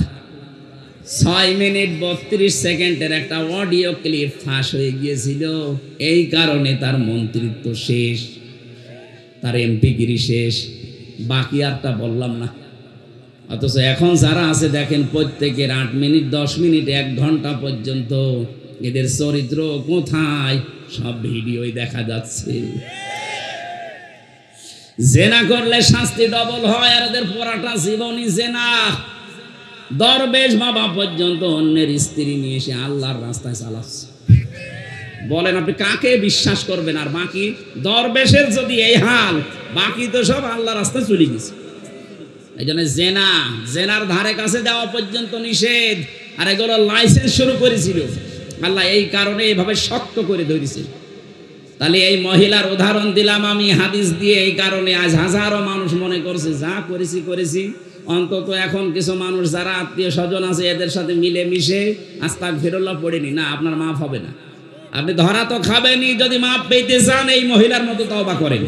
6 মিনিট 32 সেকেন্ডের একটা অডিও ক্লিপ ফাঁস হয়ে গিয়েছিল। এই কারণে তার মন্ত্রিত্ব শেষ, তার এমপিগিরি শেষ, বাকি আরটা বললাম না। অথচ এখন যারা আছে দেখেন প্রত্যেকের 8 মিনিট 10 মিনিট 1 ঘন্টা পর্যন্ত এদের চরিত্র কোথায় সব ভিডিওই দেখা যাচ্ছে। জেনা করলে শাস্তি ডবল হয়, আর এদের পুরাটা জীবনই জেনা। দরবেশ বাবা পর্যন্ত অন্যের স্ত্রী নিয়ে এসে আল্লাহর রাস্তায় চালাচ্ছে। বলেন আপনি কাকে বিশ্বাস করবেন? আর বাকি দরবেশের যদি এই হাল, বাকি তো সব আল্লাহর রাস্তায় চলে গেছে। এই জন্য জেনার ধারে কাছে যাওয়া পর্যন্ত নিষেধ, আর এগুলো লাইসেন্স শুরু করেছিল আল্লাহ, এই কারণে এইভাবে শক্ত করে ধরেছে। তাহলে এই মহিলার উদাহরণ দিলাম আমি হাদিস দিয়ে, এই কারণে আজ হাজারো মানুষ মনে করছে যা করেছি, অন্তত এখন কিছু মানুষ যারা আত্মীয় স্বজন আছে এদের সাথে মিলে মিশে আস্তাগফিরুল্লাহ পড়েনি, না আপনার মাফ হবে না। আপনি ধরা তো খাবেনই, যদি মাফ পেতে চান এই মহিলার মতো তওবা করেন।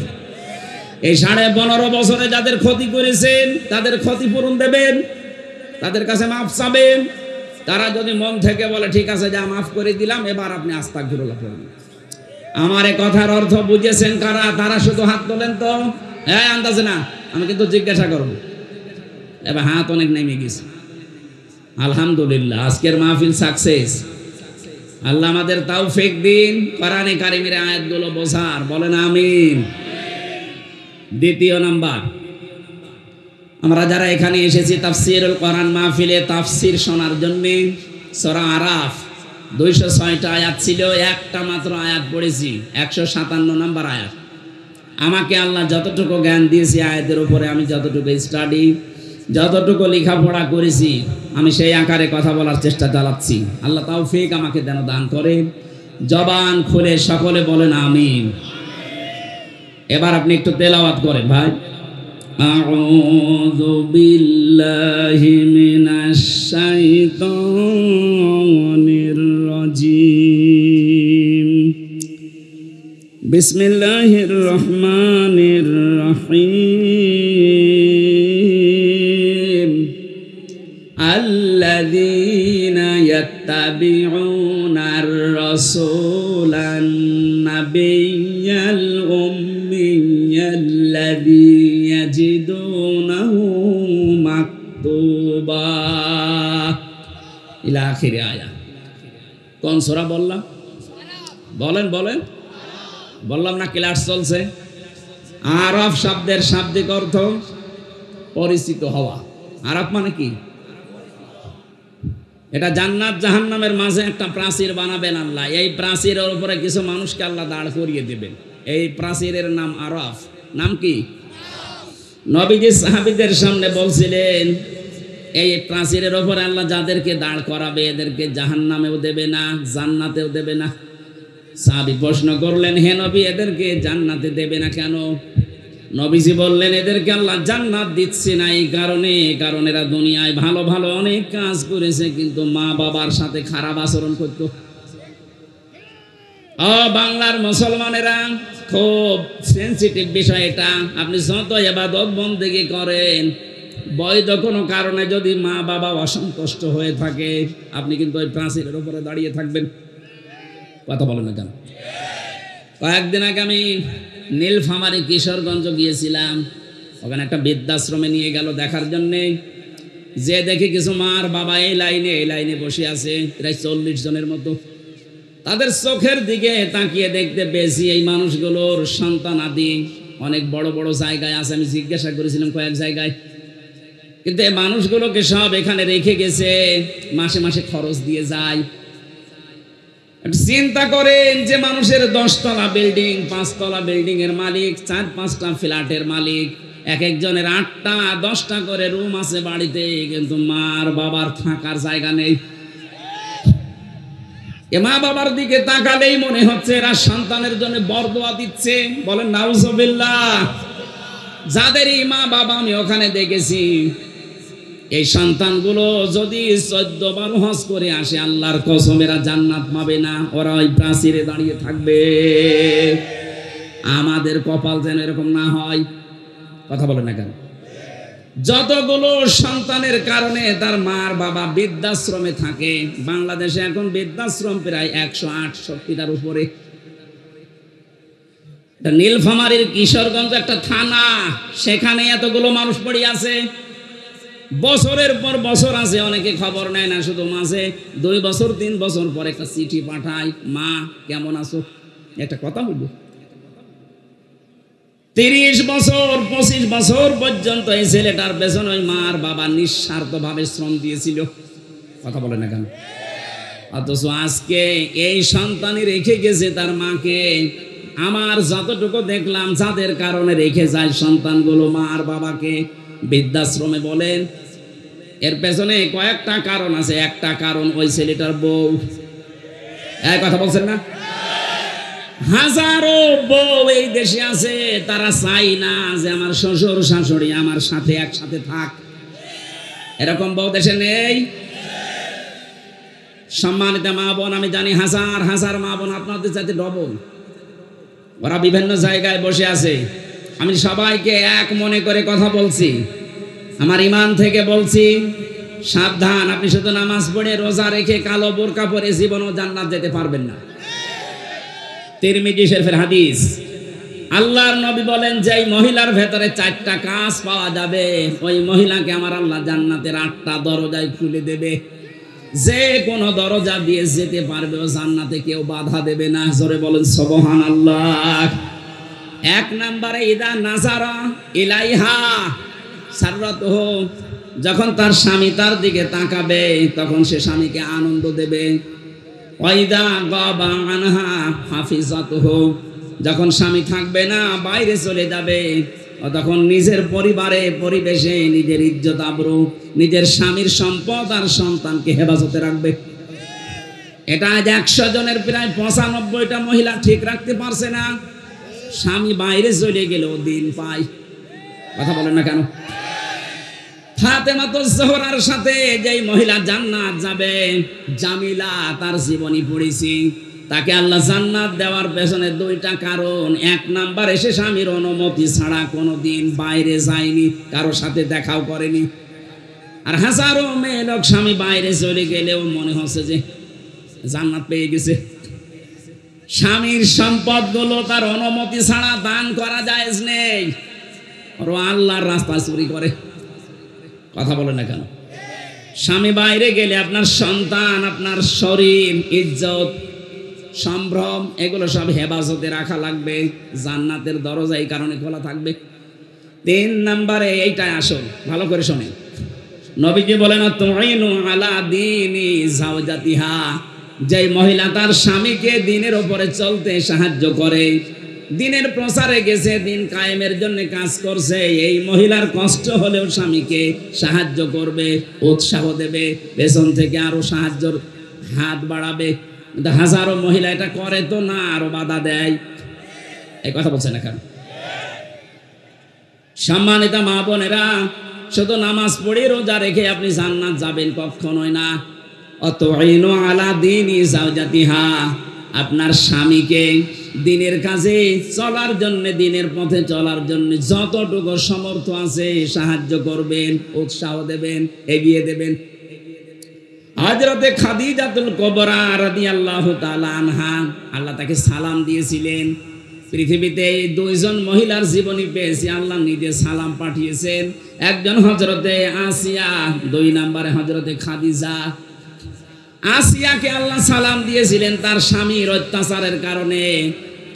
এই 15.5 বছরে যাদের ক্ষতি করেছেন তাদের ক্ষতিপূরণ দেবেন, তাদের কাছে মাফ চাবেন। তারা যদি মন থেকে বলে ঠিক আছে যা মাফ করে দিলাম, এবার আপনি আস্তাগফিরুল্লাহ পড়বেন। আমার এই কথার অর্থ বুঝেছেন কারা? তারা শুধু হাত তোলেন তো, হ্যাঁ আন্দাজে না, আমি কিন্তু জিজ্ঞাসা করব। এবার হাত অনেক নেমে গেছে। আলহামদুলিল্লাহ, আজকের মাহফিল সাকসেস। আল্লাহ আমাদের তৌফিক দিন কোরআনে কারিমের আয়াতগুলো বোঝার, বলেন আমিন। দ্বিতীয় নাম্বার, আমরা যারা এখানে এসেছি তাফসীরুল কোরআন মাহফিলে তাফসীর শোনার জন্য, সূরা আরাফ 206টা আয়াত ছিল, একটা মাত্র আয়াত পড়েছি, 157 নাম্বার আয়াত। আমাকে আল্লাহ যতটুকু জ্ঞান দিয়েছে আয়াতের উপরে, আমি যতটুকু স্টাডি, যতটুকু লেখাপড়া করেছি, আমি সেই আকারে কথা বলার চেষ্টা চালাচ্ছি। আল্লাহ তৌফিক আমাকে যেন দান করে। জবান খুলে সকলে বলেন আমিন। এবার আপনি একটু তেলাওয়াত করেন ভাই। আউযু বিল্লাহি মিনাশ শাইতানির রাজিম। বিসমিল্লাহির রহমানির রহিম। আল্লাযীনা ইয়াত্তাবিউনার রাসূলান নাবিয়্যাল উম্মিয়্যাল্লাযী ইয়াজিদুনাহু মাকতুবা ইলা আখির আয়াত। কোন সূরা বললাম? বলেন বললাম না? ক্লাস চলছে। আরাফ শব্দের শাব্দিক অর্থ পরিচিত হওয়া। আরাফ মানে কি? এটা জান্নাত জাহান্নামের মাঝে একটা প্রাচীর বানাবেন আল্লাহ। এই প্রাচীরের উপরে কিছু মানুষকে আল্লাহ দাঁড় করিয়ে দেবেন। এই প্রাচীরের নাম আরাফ। নাম কি? নবীজি সাহাবীদের সামনে বলছিলেন এই প্রাচীরের উপরে আল্লাহ যাদেরকে দাঁড় করাবে এদেরকে জাহান্নামেও দেবে না, জান্নাতেও দেবে না। সাহাবী প্রশ্ন করলেন, হে নবী, এদেরকে জান্নাতে দেবে না কেন? নবীজি বললেন, এদেরকে আল্লাহ জান্নাত দিচ্ছে না এই কারণে, কারণ এরা দুনিয়ায় ভালো ভালো অনেক কাজ করেছে, কিন্তু মা বাবার সাথে খারাপ আচরণ করত। বাংলার মুসলমানেরা খুব সেনসিটিভ বিষয় এটা। আপনি যত ইবাদত বন্দেগি করেন, বৈধ কোনো কারণে যদি মা বাবা অসন্তুষ্ট হয়ে থাকে, আপনি কিন্তু ওই প্রাচীরের উপরে দাঁড়িয়ে থাকবেন। কথা বলেন না কেন? কয়েকদিন আগে আমি নীলফামারী কিশোরগঞ্জ গিয়েছিলাম। ওখানে একটা বৃদ্ধাশ্রমে নিয়ে গেল দেখার জন্যে। যে দেখি কিছু মার বাবা এই লাইনে বসে আছে, প্রায় 40 জনের মতো। তাদের চোখের দিকে তাকিয়ে দেখতে পেয়েছি এই মানুষগুলোর সন্তান আদি অনেক বড় বড় জায়গায় আছে। আমি জিজ্ঞাসা করেছিলাম কয়েক জায়গায়, কিন্তু এই মানুষগুলোকে সব এখানে রেখে গেছে, মাসে মাসে খরচ দিয়ে যায়। চিন্তা করেন যে মানুষের 10 তলা বিল্ডিং, 5 তলা বিল্ডিং এর মালিক, 4-5টা ফ্ল্যাটের মালিক, এক একজনের 8টা 10টা করে রুম আছে বাড়িতে, কিন্তু মার বাবার থাকার জায়গা নেই। এ মা বাবার দিকে তাকালেই মনে হচ্ছে এরা সন্তানের জন্য বরদোয়া দিচ্ছে। বলেন নাউজুবিল্লাহ। যাদের মা বাবা আমি ওখানে দেখেছি, এই সন্তানগুলো যদি 14 বার হজ করে আসে, আল্লাহর কসম এরা জান্নাত পাবে না, ওরা ওই প্রাচীরে দাঁড়িয়ে থাকবে। আমাদের কপাল যেন এরকম না হয়। কথা বলেন না কেন? যতগুলো সন্তানের কারণে তার মার বাবা বৃদ্ধাশ্রমে থাকে, বাংলাদেশে এখন বৃদ্ধাশ্রম প্রায় 168টার উপরে। নীলফামারীর কিশোরগঞ্জ একটা থানা, সেখানে এতগুলো মানুষ পড়ে আছে, বছরের পর বছর আছে, অনেকে খবর নেয় না, শুধু মাঝে 2 বছর 3 বছর পর একটা চিঠি পাঠায়, মা কেমন আছো, একটা কথা বলবো। 30 বছর 25 বছর পর্যন্ত এই ছেলেটার পেছনে ওই মার বাবা নিঃস্বার্থভাবে শ্রম দিয়েছিল। কথা বলে না কেন? অথচ আজকে এই সন্তানই রেখে গেছে তার মাকে। আমার যতটুকু দেখলাম, যাদের কারণে রেখে যায় সন্তানগুলো মার বাবাকে বৃদ্ধাশ্রমে বলেন, এর পেছনে কয়েকটা কারণ আছে। একটা কারণ ওই ছেলেটার বউ। এই কথা বলছেন না? হাজারো বউ এই দেশে আছে, তারা চাই না যে আমার শ্বশুর শাশুড়ি আমার সাথে একসাথে থাক। এরকম বউ দেশে নেই? সম্মানিত মা বোন, আমি জানি হাজার হাজার মা বোন আপনাদের সাথে ডবল, ওরা বিভিন্ন জায়গায় বসে আছে। আমি সবাইকে এক মনে করে কথা বলছি, আমার ইমান থেকে বলছি, সাবধান। আপনি শুধু নামাজ পড়ে রোজা রেখে কালো বোরকা পরে জীবনও জান্নাত যেতে পারবেন না। তিরমিজি শরীফের হাদিস, আল্লাহর নবী বলেন, যে মহিলার ভেতরে 4টা কাজ পাওয়া যাবে, ওই মহিলাকে আমার আল্লাহ জান্নাতের 8টা দরজায় খুলে দেবে। যে কোনো দরজা দিয়ে যেতে পারবে, ও জান্নাতে কেউ বাধা দেবে না। জোরে বলেন সুবহানাল্লাহ। 1 নম্বরে, ইদা নাজারা ইলাইহা সাররাতুহু, যখন তার স্বামী তার দিকে তাকাবে তখন সে স্বামীকে আনন্দ দেবে। ওয়াইদা গাবা আনহা হাফিজাতুহু, যখন স্বামী থাকবে না, বাইরে চলে যাবে, তখন নিজের পরিবারে পরিবেশে নিজের ইজ্জত আবরু, নিজের স্বামীর সম্পদ আর সন্তানকে হেফাজতে রাখবে। এটা আজ 100 জনের প্রায় 95টা মহিলা ঠিক রাখতে পারছে না। স্বামী বাইরে চলে গেলেও দিন পায়। কথা বলেন না কেন? ফাতেমাতুজ জোহরার সাথে যেই মহিলা জান্নাত যাবে, জামিলা, তার জীবনী পড়েছি, তাকে আল্লাহ জান্নাত দেওয়ার পেছনে 2টা কারণ। 1 নাম্বার, এসে স্বামীর অনুমতি ছাড়া কোনোদিন বাইরে যায়নি, কারো সাথে দেখাও করেনি। আর হাজারো মেয়ে লোক স্বামী বাইরে চলে গেলেও মনে হচ্ছে যে জান্নাত পেয়ে গেছে। স্বামীর সম্পদগুলো তার অনুমতি ছাড়া দান করা জায়েজ নেই, আর আল্লাহর রাস্তায় চুরি করে। কথা বলে না কেন? স্বামী বাইরে গেলে আপনার সন্তান, আপনার শরীর, ইজ্জত, সম্ভ্রম, এগুলো সব হেফাজতে রাখা লাগবে। জান্নাতের দরজা এই কারণে খোলা থাকবে। 3 নম্বরে, এইটাই আসল, ভালো করে শোনেন। নবীজি বলেন, তুইনু আলা দীনি জাওজাতিহা, যে মহিলা তার স্বামীকে দিনের উপরে চলতে সাহায্য করে, দিনের প্রচারে গেছে, দিন কায়েমের জন্য কাজ করছে, এই মহিলার কষ্ট হলেও স্বামীকে সাহায্য করবে, উৎসাহ দেবে, পেছন থেকে আরো সাহায্যের হাত বাড়াবে। কিন্তু হাজারো মহিলা এটা করে তো না, আরো বাধা দেয়। এই কথা বলছে না কেন? সম্মানিত মা বোনেরা, শুধু নামাজ পড়ে রোজা রেখে আপনি জান্নাত যাবেন কখনোই না। অতঈনু আলা দীনি জাওজাতিহা, আপনার স্বামীকে দিনের কাজে চলার জন্য, দিনের পথে চলার জন্য যতটুকু সমর্থ আছে সাহায্য করবেন, উৎসাহ দেবেন, এগিয়ে দেবেন। হযরতে খাদিজাতুল কুবরা রাদিয়াল্লাহু তাআলা আনহা, আল্লাহ তাকে সালাম দিয়েছিলেন। পৃথিবীতে 2 জন মহিলার জীবনী পেয়েছি, আল্লাহ নিজে সালাম পাঠিয়েছেন। একজন হযরতে আসিয়া, 2 নম্বরে হযরতে খাদিজা। আসিয়াকে আল্লাহ সালাম দিয়েছিলেন তার স্বামীর অত্যাচারের কারণে,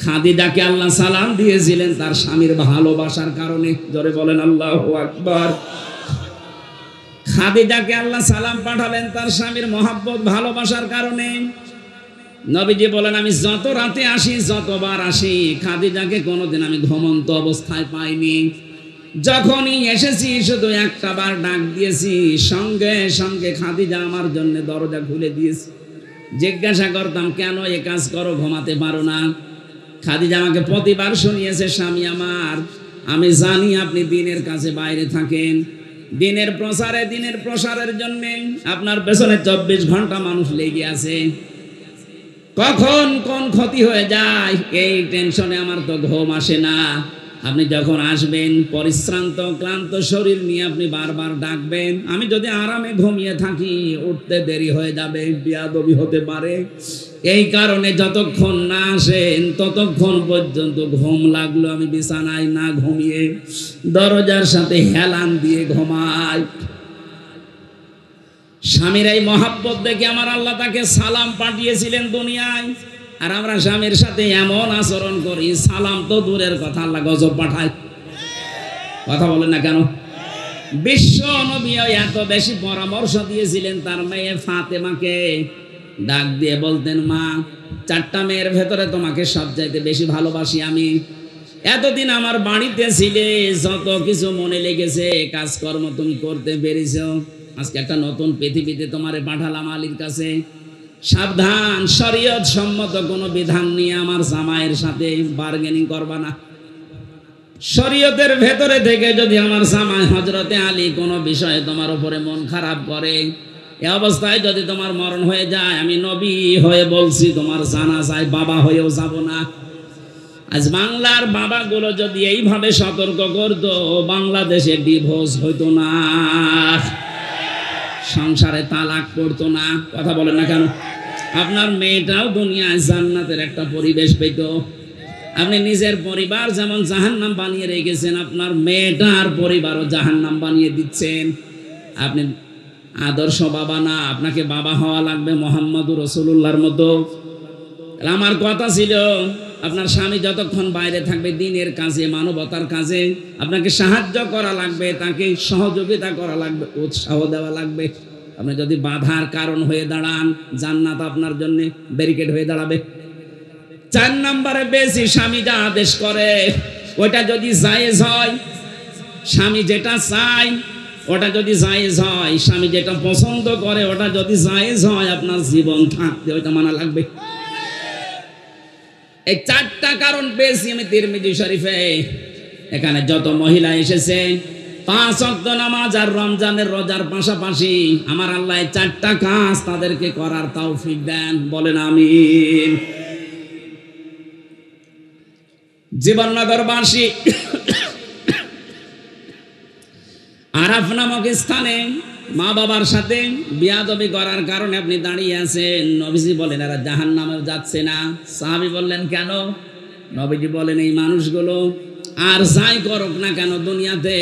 খাদিজাকে আল্লাহ সালাম দিয়েছিলেন তার স্বামীর ভালোবাসার কারণে। জোরে বলেন আল্লাহু আকবার। খাদিজাকে আল্লাহ সালাম পাঠালেন তার স্বামীর মহব্বত, ভালোবাসার কারণে। নবীজি বলেন, আমি যত রাতে আসি, যতবার আসি, খাদিজাকে কোনোদিন আমি ঘুমন্ত অবস্থায় পাইনি। যখনই এসেছি শুধু একটা বার ডাক দিয়েছি, সঙ্গে সঙ্গে খাদিজা আমার জন্য দরজা খুলে দিয়েছে। জিজ্ঞাসা করতাম, কেন এ কাজ করো, ঘুমাতে পারো না? খাদিজা আমাকে প্রতিবার শুনিয়েছে, স্বামী আমার, আমি জানি আপনি দিনের কাছে বাইরে থাকেন, দিনের প্রসারের জন্য আপনার পেছনে 24 ঘন্টা মানুষ লেগে আছে। কখন কোন ক্ষতি হয়ে যায় এই টেনশনে আমার তো ঘুম আসে না। আপনি যখন আসবেন পরিশ্রান্ত ক্লান্ত শরীর নিয়ে আপনি বারবার ডাকবেন, আমি যদি আরামে ঘুমিয়ে থাকি উঠতে দেরি হয়ে যাবে, বিয়াদবি হতে পারে। এই কারণে যতক্ষণ না আসেন ততক্ষণ পর্যন্ত ঘুম লাগলো আমি বিছানায় না ঘুমিয়ে দরজার সাথে হেলান দিয়ে ঘুমাই। স্বামীর এই মহাব্বত দেখে আমার আল্লাহ তাকে সালাম পাঠিয়েছিলেন দুনিয়ায়, আর আমরা স্বামীর সাথে এমন আচরণ করি, সালাম তো দূরের কথা, আল্লাহ গজব পাঠায়। কথা বলেন না কেন? বিশ্ব নবী এত বেশি পরামর্শ দিয়েছিলেন তার মেয়ে ফাতেমাকে, ডাক দিয়ে বলতেন, মা 4টা মেয়ের ভেতরে তোমাকে সবচাইতে বেশি ভালোবাসি আমি। এতদিন আমার বাড়িতে ছিলে, যত কিছু মনে লেগেছে কাজকর্ম তুমি করতে পেরেছো, আজকে একটা নতুন পৃথিবীতে তোমারে পাঠালাম আলীর কাছে। সাবধান, শরীয়ত সম্মত কোনো বিধান নিয়ে আমার জামাইয়ের সাথে বার্গেনিং করবা না। শরীয়তের ভেতরে থেকে যদি আমার জামাই হযরতে আলী কোনো বিষয়ে তোমার উপরে মন খারাপ করে, এই অবস্থায় যদি তোমার মরণ হয়ে যায়, আমি নবী হয়ে বলছি তোমার জানাজায় বাবা হয়েও যাব না। আজ বাংলার বাবাগুলো যদি এইভাবে সতর্ক করতো, বাংলাদেশে ডিভোর্স হইতো না, সংসারে তালাক পড়তো না। কথা বলেন না কেন? আপনার মেয়েটাও দুনিয়ায় জান্নাতের একটা পরিবেশ পেত। আপনি নিজের পরিবার যেমন জাহান্নাম বানিয়ে রেখেছেন, আপনার মেয়েটার পরিবারও জাহান্নাম বানিয়ে দিচ্ছেন। আপনি আদর্শ বাবা না, আপনাকে বাবা হওয়া লাগবে মুহাম্মদুর রাসূলুল্লাহর মতো। আমার কথা ছিল, আপনার স্বামী যতক্ষণ বাইরে থাকবে দিনের কাজে, মানবতার কাজে, আপনাকে সাহায্য করা লাগবে, তাকে সহযোগিতা করা লাগবে, উৎসাহ দেওয়া লাগবে। আপনি যদি বাধার কারণ হয়ে দাঁড়ান, জান্নাত আপনার জন্য ব্যারিকেড হয়ে দাঁড়াবে। 4 নম্বরে বেশি স্বামী যা আদেশ করে ওটা যদি জায়েজ হয়, স্বামী যেটা চায় ওটা যদি জায়েজ হয়, স্বামী যেটা পছন্দ করে ওটা যদি জায়েজ হয়, আপনার জীবন থাকতে ওটা মানা লাগবে। এই 4টা কারণ পেয়েছি আমি তিরমিজি শরীফে। এখানে যত মহিলা এসেছে 5 ওয়াক্ত নামাজ আর রমজানের রোজার পাশাপাশি আমার আল্লাহ 4টা কাজ তাদেরকে করার তৌফিক দেন, বলেন আমিন। জীবননগরবাসী আরাফ নামক স্থানে মা বাবার সাথে বিয়াদবি করার কারণে আপনি দাঁড়িয়ে আছেন। নবীজি বলেন এরা জাহান্নামে যাচ্ছে না। সাহাবী বললেন কেন? নবীজি বলেন এই মানুষগুলো আর যাই করুক না কেন দুনিয়াতে,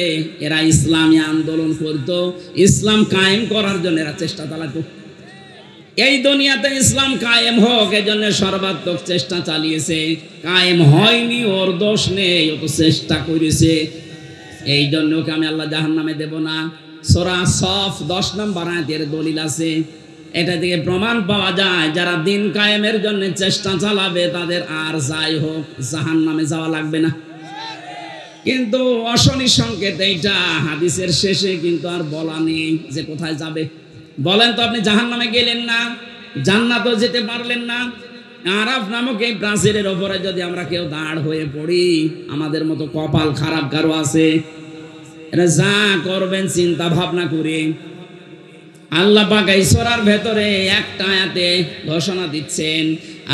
এরা ইসলামী আন্দোলন করতো, ইসলাম কায়েম করার জন্য এরা চেষ্টা চালাতো। এই দুনিয়াতে ইসলাম কায়েম হোক এজন্য সর্বাত্মক চেষ্টা চালিয়েছে। কায়েম হয়নি, ওর দোষ নেই, ও তো চেষ্টা করেছে। এই জন্য ওকে আমি আল্লাহ জাহান্নামে দেব না। সূরা সফ 10 নম্বর আয়াতের দলিল আছে। এটা থেকে প্রমাণ পাওয়া যায় যারা দিন কায়েমের জন্য চেষ্টা চালাবে তাদের আর যাই হোক জাহান্নামে যাওয়া লাগবে না। কিন্তু অশনি সংকেত এইটা হাদিসের শেষে কিন্তু আর বলা নেই যে কোথায় যাবে। বলেন তো আপনি জাহান্নামে গেলেন না, জান্নাতও যেতে পারলেন না। আরাফ নামক এই প্রাচীরের ওপরে যদি আমরা কেউ দাঁড় হয়ে পড়ি, আমাদের মতো কপাল খারাপ কারো আছে? এটা যা করবেন চিন্তা ভাবনা করে। আল্লাহ পাক এই সূরার ভেতরে একটা আয়াতে ঘোষণা দিচ্ছেন,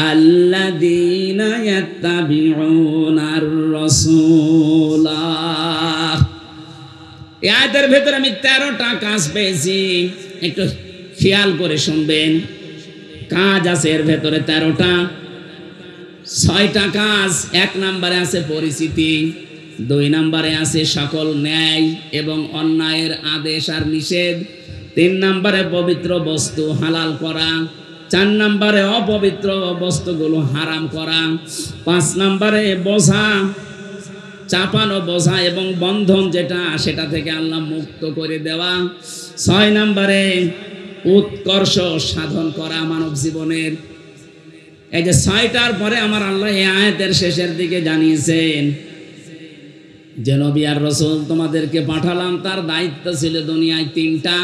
আল্লাযীনা ইয়াত্তাবিউনার রাসূলা। এই আয়াতের ভেতরে আমি 13টা কাজ পেয়েছি, একটু খেয়াল করে শুনবেন। কাজ আছে এর ভেতরে 13টা। 6টা কাজ। 1 নম্বরে আছে পরিচিতি, 2 নম্বরে আছে সকল ন্যায় এবং অন্যায়ের আদেশ আর নিষেধ, 3 নম্বরে পবিত্র বস্তু হালাল করা, 4 নম্বরে অপবিত্র বস্তুগুলো হারাম করা, 5 নম্বরে বোঝা, চাপানো বোঝা এবং বন্ধন যেটা সেটা থেকে আল্লাহ মুক্ত করে দেওয়া, 6 নম্বরে উৎকর্ষ সাধন করা মানব জীবনের। এই যে 6টার পরে আমার আল্লাহ এই আয়াতের শেষের দিকে জানিয়েছেন যে নবী আর রাসূল তোমাদেরকে পাঠালাম, তার দায়িত্ব ছিল দুনিয়ায় 3টা।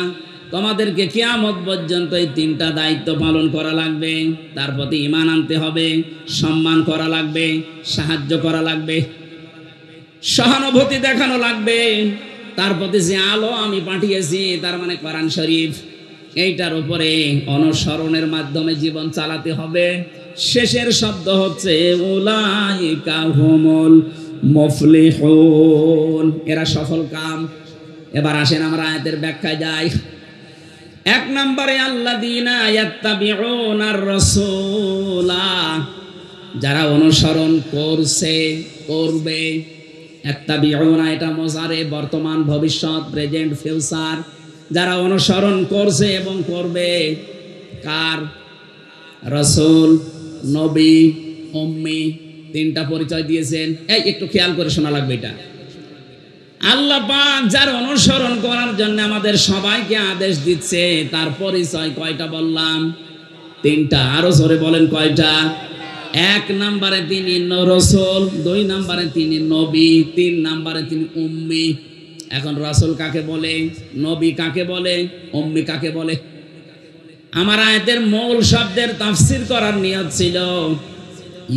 তোমাদেরকে কিয়ামত পর্যন্ত এই 3টা দায়িত্ব পালন করা লাগবে। তার প্রতি ঈমান আনতে হবে, সম্মান করা লাগবে, সাহায্য করা লাগবে, সহানুভূতি দেখানো লাগবে, তার প্রতি যে আলো আমি পাঠিয়েছি, তার মানে কোরআন শরীফ, এইটার উপরে অনুসরণের মাধ্যমে জীবন চালাতে হবে। শেষের শব্দ হচ্ছে উলাইকা হুমুল মুফলিহুন, এরা সফল কাম। এবার আসেন আমরা আয়াতের ব্যাখ্যায় যাই। এক নম্বরে আল্লাযীনা ইয়াত্তাবিউনার রাসূলা, যারা অনুসরণ করছে, করবে। ইয়াত্তাবিউনা এটা মুজারে, বর্তমান, ভবিষ্যৎ, প্রেজেন্ট, ফিউচার। যারা অনুসরণ করছে এবং করবে কার? রাসূল, নবী, উম্মি, তিনটা পরিচয় দিয়েছেন। এই একটু খেয়াল করে শোনা লাগবে এটা। আল্লাহ পাক যার অনুসরণ করার জন্য আমাদের সবাইকে আদেশ দিচ্ছে, তার পরিচয় কয়টা বললাম? তিনটা। আরো জোরে বলেন কয়টা? এক নম্বরে তিনি রাসূল, দুই নম্বরে তিনি নবী, তিন নম্বরে তিনি উম্মি। এখন রাসূল কাকে বলে, নবী কাকে বলে, উম্মি কাকে বলে? আমার আয়াতের মূল শব্দের তাফসীর করার নিয়ত ছিল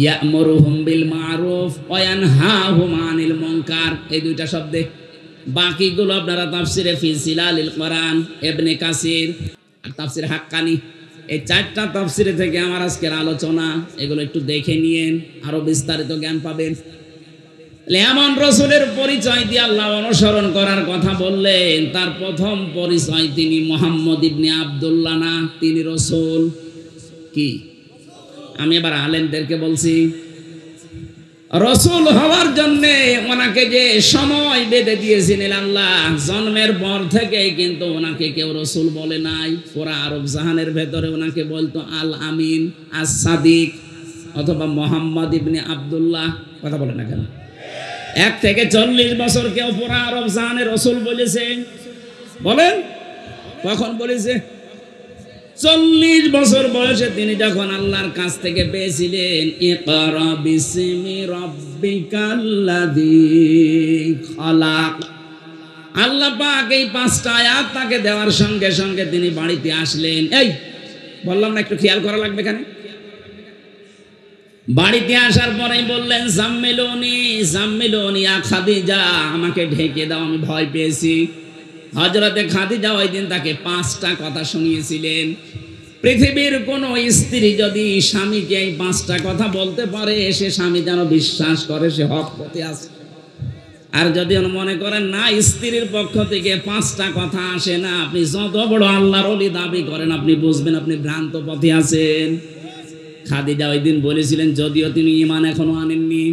ইয়ামুরুহুম বিল মারুফ ওয়া ইয়ানহাহুম আনিল মুনকার, এই দুইটা শব্দে। বাকিগুলো আপনারা তাফসীরে ফি জিলালিল কোরআন, ইবনে কাসির আর তাফসীর হাক্কানি, এই চারটা তাফসীরে থেকে আমার আজকের আলোচনা। এগুলো একটু দেখে নিয়েন, আরো বিস্তারিত জ্ঞান পাবেন। এমন রাসূলের পরিচয় দিয়ে আল্লাহ অনুসরণ করার কথা বললেন, তার প্রথম পরিচয় তিনি মুহাম্মদ ইবনে আব্দুল্লাহ না, তিনি রাসূল। কি আমি এবার আলেমদেরকে বলছি, রাসূল হওয়ার জন্য ওনাকে যে সময় বেঁধে দিয়েছিলেন আল্লাহ, জন্মের পর থেকে কিন্তু ওনাকে কেউ রাসূল বলে নাই। পুরা আরব জাহানের ভেতরে ওনাকে বলতো আল আমিন, আস সাদিক, অথবা মুহাম্মদ ইবনে আব্দুল্লাহ। কথা বলে না কেন? 1 থেকে 40 বছর কেউ পুরা আরব জাহানের রাসূল বলেছে? বলেন কখন বলেছে? 40 বছর বয়সে তিনি যখন আল্লাহর কাছ থেকে পেয়েছিলেন ইকরা বিসমি রাব্বিকাল্লাযী খালাক, আল্লাহ পাক এই 5টা আয়াত তাকে দেওয়ার সঙ্গে সঙ্গে তিনি বাড়িতে আসলেন। এই বললাম না, একটু খেয়াল করা লাগবে এখানে। বাড়িতে আসার পরেই বললেন জাম্মিলুনি জাম্মিলুনি ইয়া খাদিজা, আমাকে ঢেকে দাও, আমি ভয় পেয়েছি। হযরতে খাদিজা ওই দিন তাকে 5টা কথা শুনিয়েছিলেন। পৃথিবীর কোন স্ত্রী যদি স্বামীকে এই 5টা কথা বলতে পারে, সে স্বামী যেন বিশ্বাস করে সে হক পথে আছে। আর যদি মনে করেন না, স্ত্রীর পক্ষ থেকে 5টা কথা আসে না, আপনি যত বড় আল্লাহর ওলি দাবি করেন, আপনি বুঝবেন আপনি ভ্রান্ত পথে আছেন। খাদিজা ওই দিন বলেছিলেন, যদিও তিনি ঈমান এখনো আনেননি,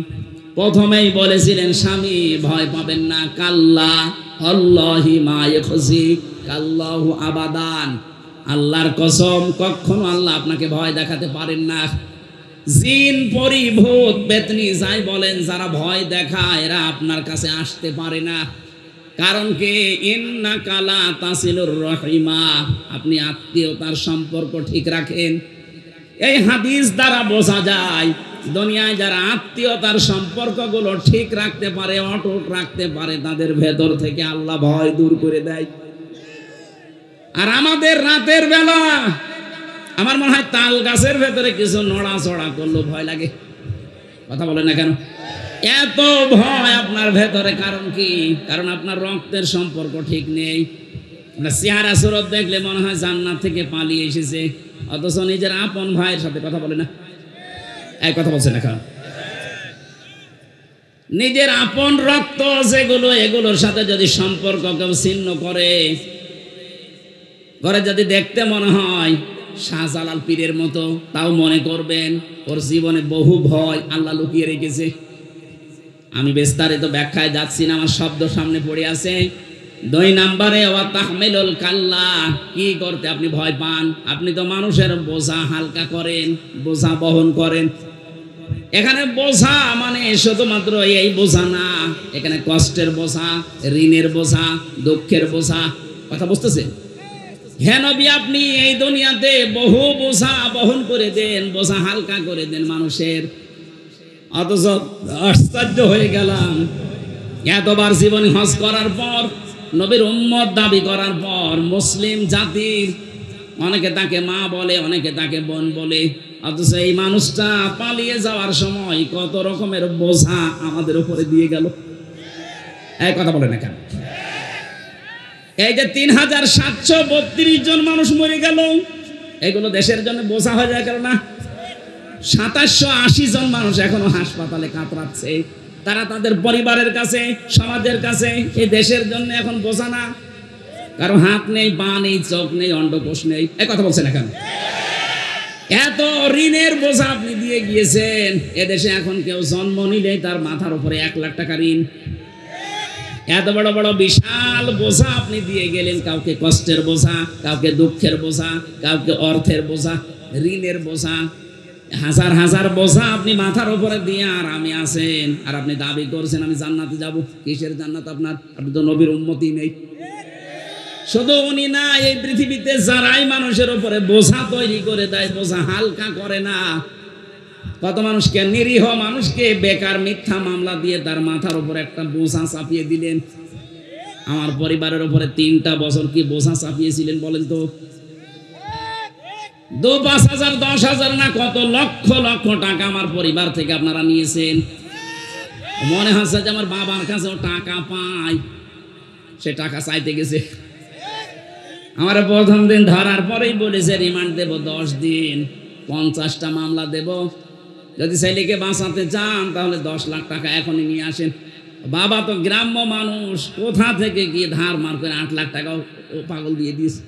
প্রথমেই বলেছিলেন স্বামী ভয় পাবেন না, কাল্লা আল্লাহি মা ইয়াখজি কাল্লাহু আবাদান, আল্লাহর কসম কখনো আল্লাহ আপনাকে ভয় দেখাতে পারেন না। জিন, পরি, ভূত, পেতনি যাই বলেন, যারা ভয় দেখায় এরা আপনার কাছে আসতে পারে না। কারণ কি? ইন্নাকা লা তাসিলুর রহিমা, আপনি আত্মীয়তার সম্পর্ক ঠিক রাখেন। এই হাদিস দ্বারা বোঝা যায় দুনিয়ায় যারা আত্মীয়তার সম্পর্কগুলো ঠিক রাখতে পারে, অটুট রাখতে পারে, তাদের ভেতর থেকে আল্লাহ ভয় দূর করে দেয়। আর আমাদের রাতের বেলা আমার মনে হয় তাল গাছের ভেতরে কিছু নড়াচড়া করলো ভয় লাগে। কথা বলে না কেন? এত ভয় আপনার ভেতরে, কারণ কি? কারণ আপনার রক্তের সম্পর্ক ঠিক নেই। চেহারা সুরত দেখলে মনে হয় জান্নাত থেকে পালিয়ে এসেছে, অথচ নিজের আপন ভাইয়ের সাথে কথা বলে না। এক কথা বলছে না, নিজের আপন রক্ত যেগুলো, এগুলোর সাথে যদি সম্পর্ক কেউ ছিন্ন করে, যদি দেখতে মনে হয় শাহজালাল পীরের মতো, তাও মনে করবেন ওর জীবনে বহু ভয় আল্লাহ লুকিয়ে রেখেছে। আমি বিস্তারিত ব্যাখ্যায় যাচ্ছি না, আমার শব্দ সামনে পড়ে আছে। 2 নম্বরে ওয়া তাহমিলুল কাল্লা, কি করতে আপনি ভয় পান? আপনি তো মানুষের বোঝা হালকা করেন, বোঝা বহন করেন। এখানে বোঝা মানে শুধুমাত্র এই বোঝা না, এখানে কষ্টের বোঝা, ঋণের বোঝা, দুঃখের বোঝা। কথা বুঝতেছেন? হ্যাঁ নবী, আপনি এই দুনিয়াতে বহু বোঝা বহন করে দেন, বোঝা হালকা করে দেন মানুষের। অথচ আশ্চর্য হয়ে গেলাম, এতবার জীবনে হজ করার পর, নবীর উম্মত দাবি করার পর, মুসলিম জাতির অনেকে তাকে মা বলে, অনেকে তাকে বোন বলে, অথচ এই মানুষটা পালিয়ে যাওয়ার সময় কত রকমের বোঝা আমাদের উপরে দিয়ে গেল। এই কথা বলে না কেন? এই যে ৩৭৩২ জন মানুষ মরে গেল, এগুলো দেশের জন্য বোঝা হয়ে যায় কেন না? ২৭৮০ জন মানুষ এখনো হাসপাতালে কাতরাচ্ছে, তারা তাদের পরিবারের কাছে, সমাজের কাছে এই দেশের জন্য এখন বোঝা না। কারো হাত নেই, পা নেই, চোখ নেই, অন্ডকোষ নেই। এই কথা বলছেন এখন। এত ঋণের বোঝা আপনি দিয়ে গিয়েছেন, এদেশে এখন কেউ জন্ম নিলে তার মাথার উপরে ১ লাখ টাকা ঋণ। এত বড় বড় বিশাল বোঝা আপনি দিয়ে গেলেন, কাউকে কষ্টের বোঝা, কাউকে দুঃখের বোঝা, কাউকে অর্থের বোঝা, ঋণের বোঝা, হাজার হাজার বোঝা আপনি মাথার উপরে দিয়ে আরামে আছেন। আর আপনি দাবি করছেন আমি জান্নাতে যাব। কিসের জান্নাত আপনার? আপনি তো নবীর উম্মতি নেই। শুধু উনি না, এই পৃথিবীতে যারাই মানুষের উপরে বোঝা তৈরি করে দেয়, বোঝা হালকা করে না, কত মানুষকে, নিরীহ মানুষকে বেকার মিথ্যা মামলা দিয়ে তার মাথার উপরে একটা বোঝা চাপিয়ে দিলেন। আমার পরিবারের উপরে ৩টা বছর কি বোঝা চাপিয়েছিলেন বলেন তো? ২-৫ হাজার, ১০ হাজার না, কত লক্ষ লক্ষ টাকা আমার পরিবার থেকে আপনারা নিয়েছেন। মনে হচ্ছে যে আমার বাবার কাছেও টাকা পায়, সে টাকা চাইতে গেছে। আমার প্রথম দিন ধরার পরেই বলেছে রিমান্ড দেব ১০ দিন, ৫০টা মামলা দেব, যদি ছেলেকে বাঁচাতে চান তাহলে ১০ লাখ টাকা এখনই নিয়ে আসেন। বাবা তো গ্রাম্য মানুষ, কোথা থেকে গিয়ে ধার মার করে ৮ লাখ টাকাও পাগল দিয়ে দিয়েছে।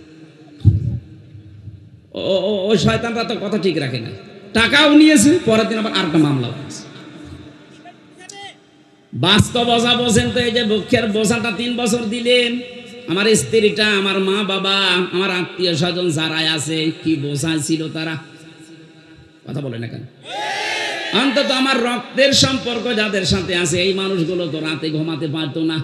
ওই শয়তানরা তো কথা ঠিক রাখে না, টাকাও নিয়েছে, পরের দিন আবার আরেকটা মামলা হয়েছে। বাস্তব বোঝা বোঝেন তো? এই যে বুকের বোঝাটা ৩ বছর দিলেন, আমার স্ত্রীটা, আমার মা বাবা, আমার আত্মীয় স্বজন যারাই আছে, কি বোঝা ছিল তারা? কথা বলে না কেন? অন্তত আমার রক্তের সম্পর্ক যাদের সাথে আছে, এই মানুষগুলো তো রাতে ঘুমাতে পারতো না।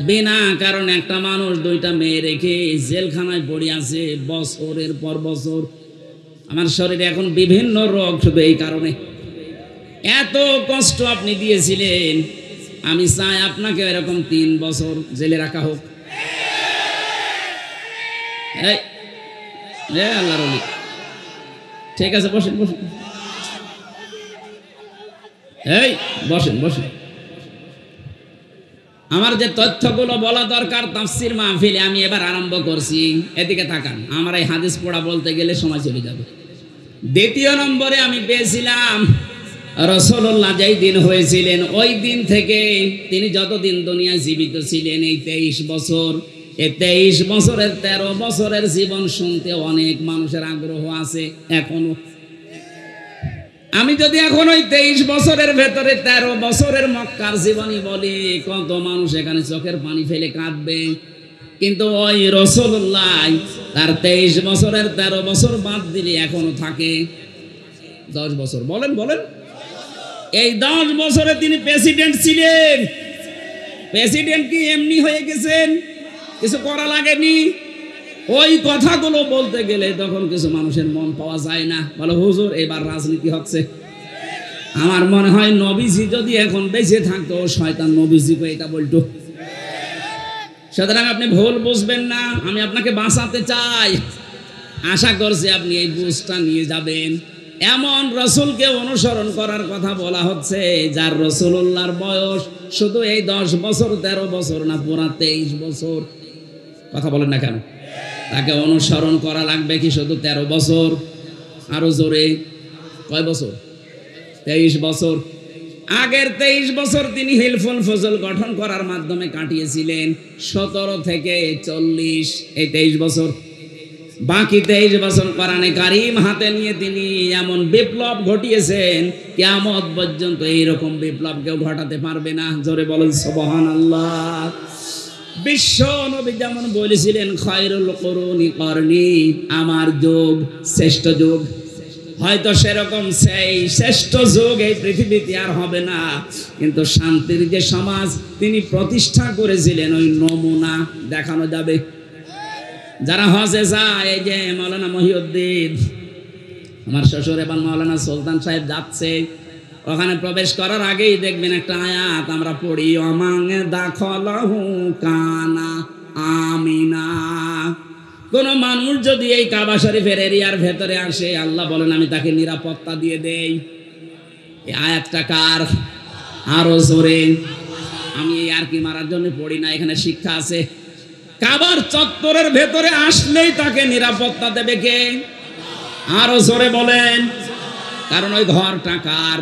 বিনা কারণে একটা মানুষ 2টা মেয়ে রেখে জেলখানায় পড়ে আছে বছরের পর বছর। আমার শরীরে এখন বিভিন্ন রোগ শুধু এই কারণে। এত কষ্ট আপনি দিয়েছিলেন, আমি চাই আপনাকে এরকম 3 বছর জেলে রাখা হোক। আল্লাহর ওলি, ঠিক আছে, বসেন বসেন, এই বসেন বসেন। আমার যে তথ্যগুলো বলা দরকার তাফসীর মাহফিলে আমি এবার আরম্ভ করছি, এদিকে তাকান। আমার এই হাদিস পড়া বলতে গেলে সময় চলে যাবে। 2য় নম্বরে আমি পেয়েছিলাম রাসূলুল্লাহ যেই দিন হয়েছিলেন, ওই দিন থেকে তিনি যতদিন দুনিয়ায় জীবিত ছিলেন, এই 23 বছর, এই 23 বছরের 13 বছরের জীবন শুনতে অনেক মানুষের আগ্রহ আছে এখনো। আমি যদি এখন ওই 23 বছরের ভেতরে 13 বছরের মক্কার জীবনী বলি, কত মানুষ এখানে চোখের পানি ফেলে কাঁদবে। কিন্তু ওই রাসূলুল্লাহ তার 23 বছরের 13 বছর বাদ দিলে এখনো থাকে 10 বছর। বলেন বলেন, এই 10 বছরে তিনি প্রেসিডেন্ট ছিলেন। প্রেসিডেন্ট কি এমনি হয়ে গেছেন? কিছু করা লাগেনি। ওই কথাগুলো বলতে গেলে তখন কিছু মানুষের মন পাওয়া যায় না, বলে হুজুর এবার রাজনীতি হচ্ছে। আমার মনে হয় নবীজি যদি এখন বেঁচে থাকতো, শয়তান নবীজিকে এটা বলতো। সুতরাং আপনি ভুল বুঝবেন না, আমি আপনাকে বাঁচাতে চাই। আশা করছি আপনি এই বুঝটা নিয়ে যাবেন। এমন রাসূলকে অনুসরণ করার কথা বলা হচ্ছে, যার রাসূলুল্লাহর বয়স শুধু এই 10 বছর 13 বছর না, পুরা 23 বছর। কথা বলেন না কেন? তাকে অনুসরণ করা লাগবে কি শুধু 13 বছর? আরো জোরে, কয় বছর? 23 বছর। আগের 23 বছর তিনি হিলফুল ফজল গঠন করার মাধ্যমে কাটিয়েছিলেন। 17 থেকে 40 এই 23 বছর। বাকি 23 বছর কোরআনে কারীম হাতে নিয়ে তিনি এমন বিপ্লব ঘটিয়েছেন, কিয়ামত পর্যন্ত এইরকম বিপ্লব কেউ ঘটাতে পারবে না। জোরে বলেন সুবহানাল্লাহ। বিশ্ব নবী যেমন বলেছিলেন, খায়রুল কুরুনি করনি, আমার যুগ শ্রেষ্ঠ যুগ। হয়তো সেরকম সেই শ্রেষ্ঠ যুগ এই পৃথিবীতে আর হবে না, কিন্তু শান্তির যে সমাজ তিনি প্রতিষ্ঠা করেছিলেন, ওই নমুনা দেখানো যাবে। যারা হজে যায়, এই যে মাওলানা মহিউদ্দিন, আমার শ্বশুর এবং মাওলানা সুলতান সাহেব যাচ্ছে, ওখানে প্রবেশ করার আগেই দেখবেন একটা আয়াত আমরা পড়ি, অমাং দাখলাহু কানা আমিনা। কোন মানুষ যদি এই কাবা শরীফের এরিয়ার ভেতরে আসে, আল্লাহ বলেন আমি তাকে নিরাপত্তা দিয়ে দেই। এই আয়াতটা কার? আরো জোরে। আমি এই আর কি মারার জন্য পড়ি না, এখানে শিক্ষা আছে। কাবার চত্বরের ভেতরে আসলেই তাকে নিরাপত্তা দেবে কে? আরো জোরে বলেন। কারণ ওই ঘরটা কার?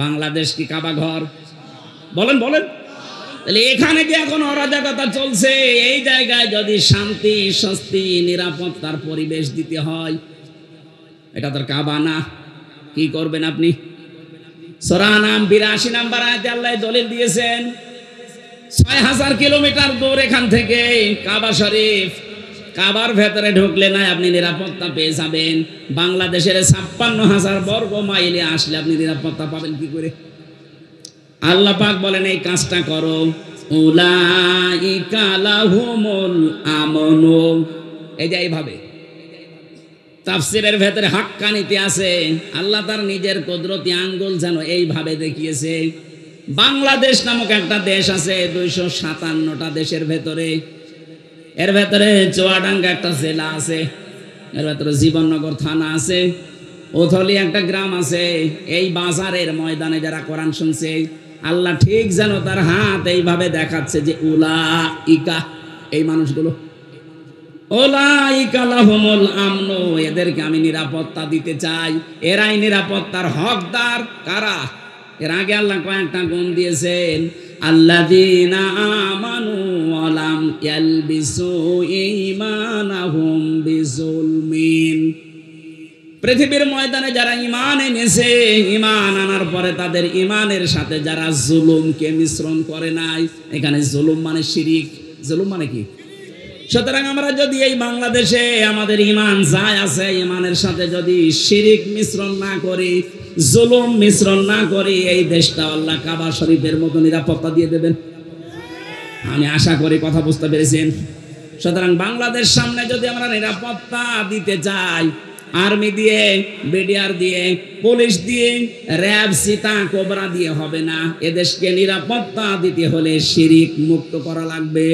বাংলাদেশ কি কাবা ঘর? বলেন বলেন। তাহলে এখানে কি এখন অরাজকতা চলছে? এই জায়গায় যদি শান্তি স্বস্তি নিরাপত্তার পরিবেশ দিতে হয়, এটা তো কাবা না। কি করবেন আপনি? সূরা নাম 82 নম্বর আয়াতে আল্লাহ দলিল দিয়েছেন 6000 কিলোমিটার দূর এখান থেকে কাবা শরীফ। কাবার ভেতরে ঢুকলে না আপনি নিরাপত্তা পেয়ে যাবেন, বাংলাদেশের 56,000 বর্গ মাইলে আসলে আপনি নিরাপত্তা পাবেন কি করে? আল্লাহ পাক বলেন এই কাজটা করো, উলাইকা লাহুমুল আমনু। এই যে এইভাবে তাফসীরের ভেতরে হাক্কানিতে আছে, আল্লাহ তার নিজের কুদরতি আঙ্গুল যেন এইভাবে দেখিয়েছে। বাংলাদেশ নামক একটা দেশ আছে 257টা দেশের ভেতরে, এর ভেতরে চুয়াডাঙ্গা একটা জেলা আছে, এর ভেতরে জীবননগর থানা আছে, ওথলি একটা গ্রাম আছে। এই বাজারের ময়দানে যারা কোরআন শুনছে, আল্লাহ ঠিক যেন তার হাত এইভাবে দেখাচ্ছে যে উলাইকা, এই মানুষগুলো, উলাইকা লাহুমুল আমনু, এদেরকে আমি নিরাপত্তা দিতে চাই। এরাই নিরাপত্তার হকদার। কারা? এর আগে আল্লাহ কয়েকটা গুণ দিয়েছেন, আল্লাযীনা আমানু ওয়া লাম ইয়ালবিসু ঈমানাহুম বিযুলমিন। পৃথিবীর ময়দানে যারা ঈমান এনেছে, ঈমান আনার পরে তাদের ঈমানের সাথে যারা জুলুমকে মিশ্রণ করে নাই। এখানে জুলুম মানে শিরিক। জুলুম মানে কি? সুতরাং আমরা যদি এই বাংলাদেশে আমাদের ঈমান যায় আছে, ঈমানের সাথে যদি শিরিক মিশ্রণ না করি, জুলুম মিশ্রণ না করি, এই দেশটা আল্লাহ কাবা শরীফের মতো নিরাপত্তা দিয়ে দেবেন। আমি আশা করি কথা বুঝতে পেরেছেন। সুতরাং বাংলাদেশ সামনে যদি আমরা নিরাপত্তা দিতে চাই, আর্মি দিয়ে, বিডিআর দিয়ে, পুলিশ দিয়ে, র্যাব, সীতা, কোবরা দিয়ে হবে না। এদেশকে নিরাপত্তা দিতে হলে শিরিক মুক্ত করা লাগবে,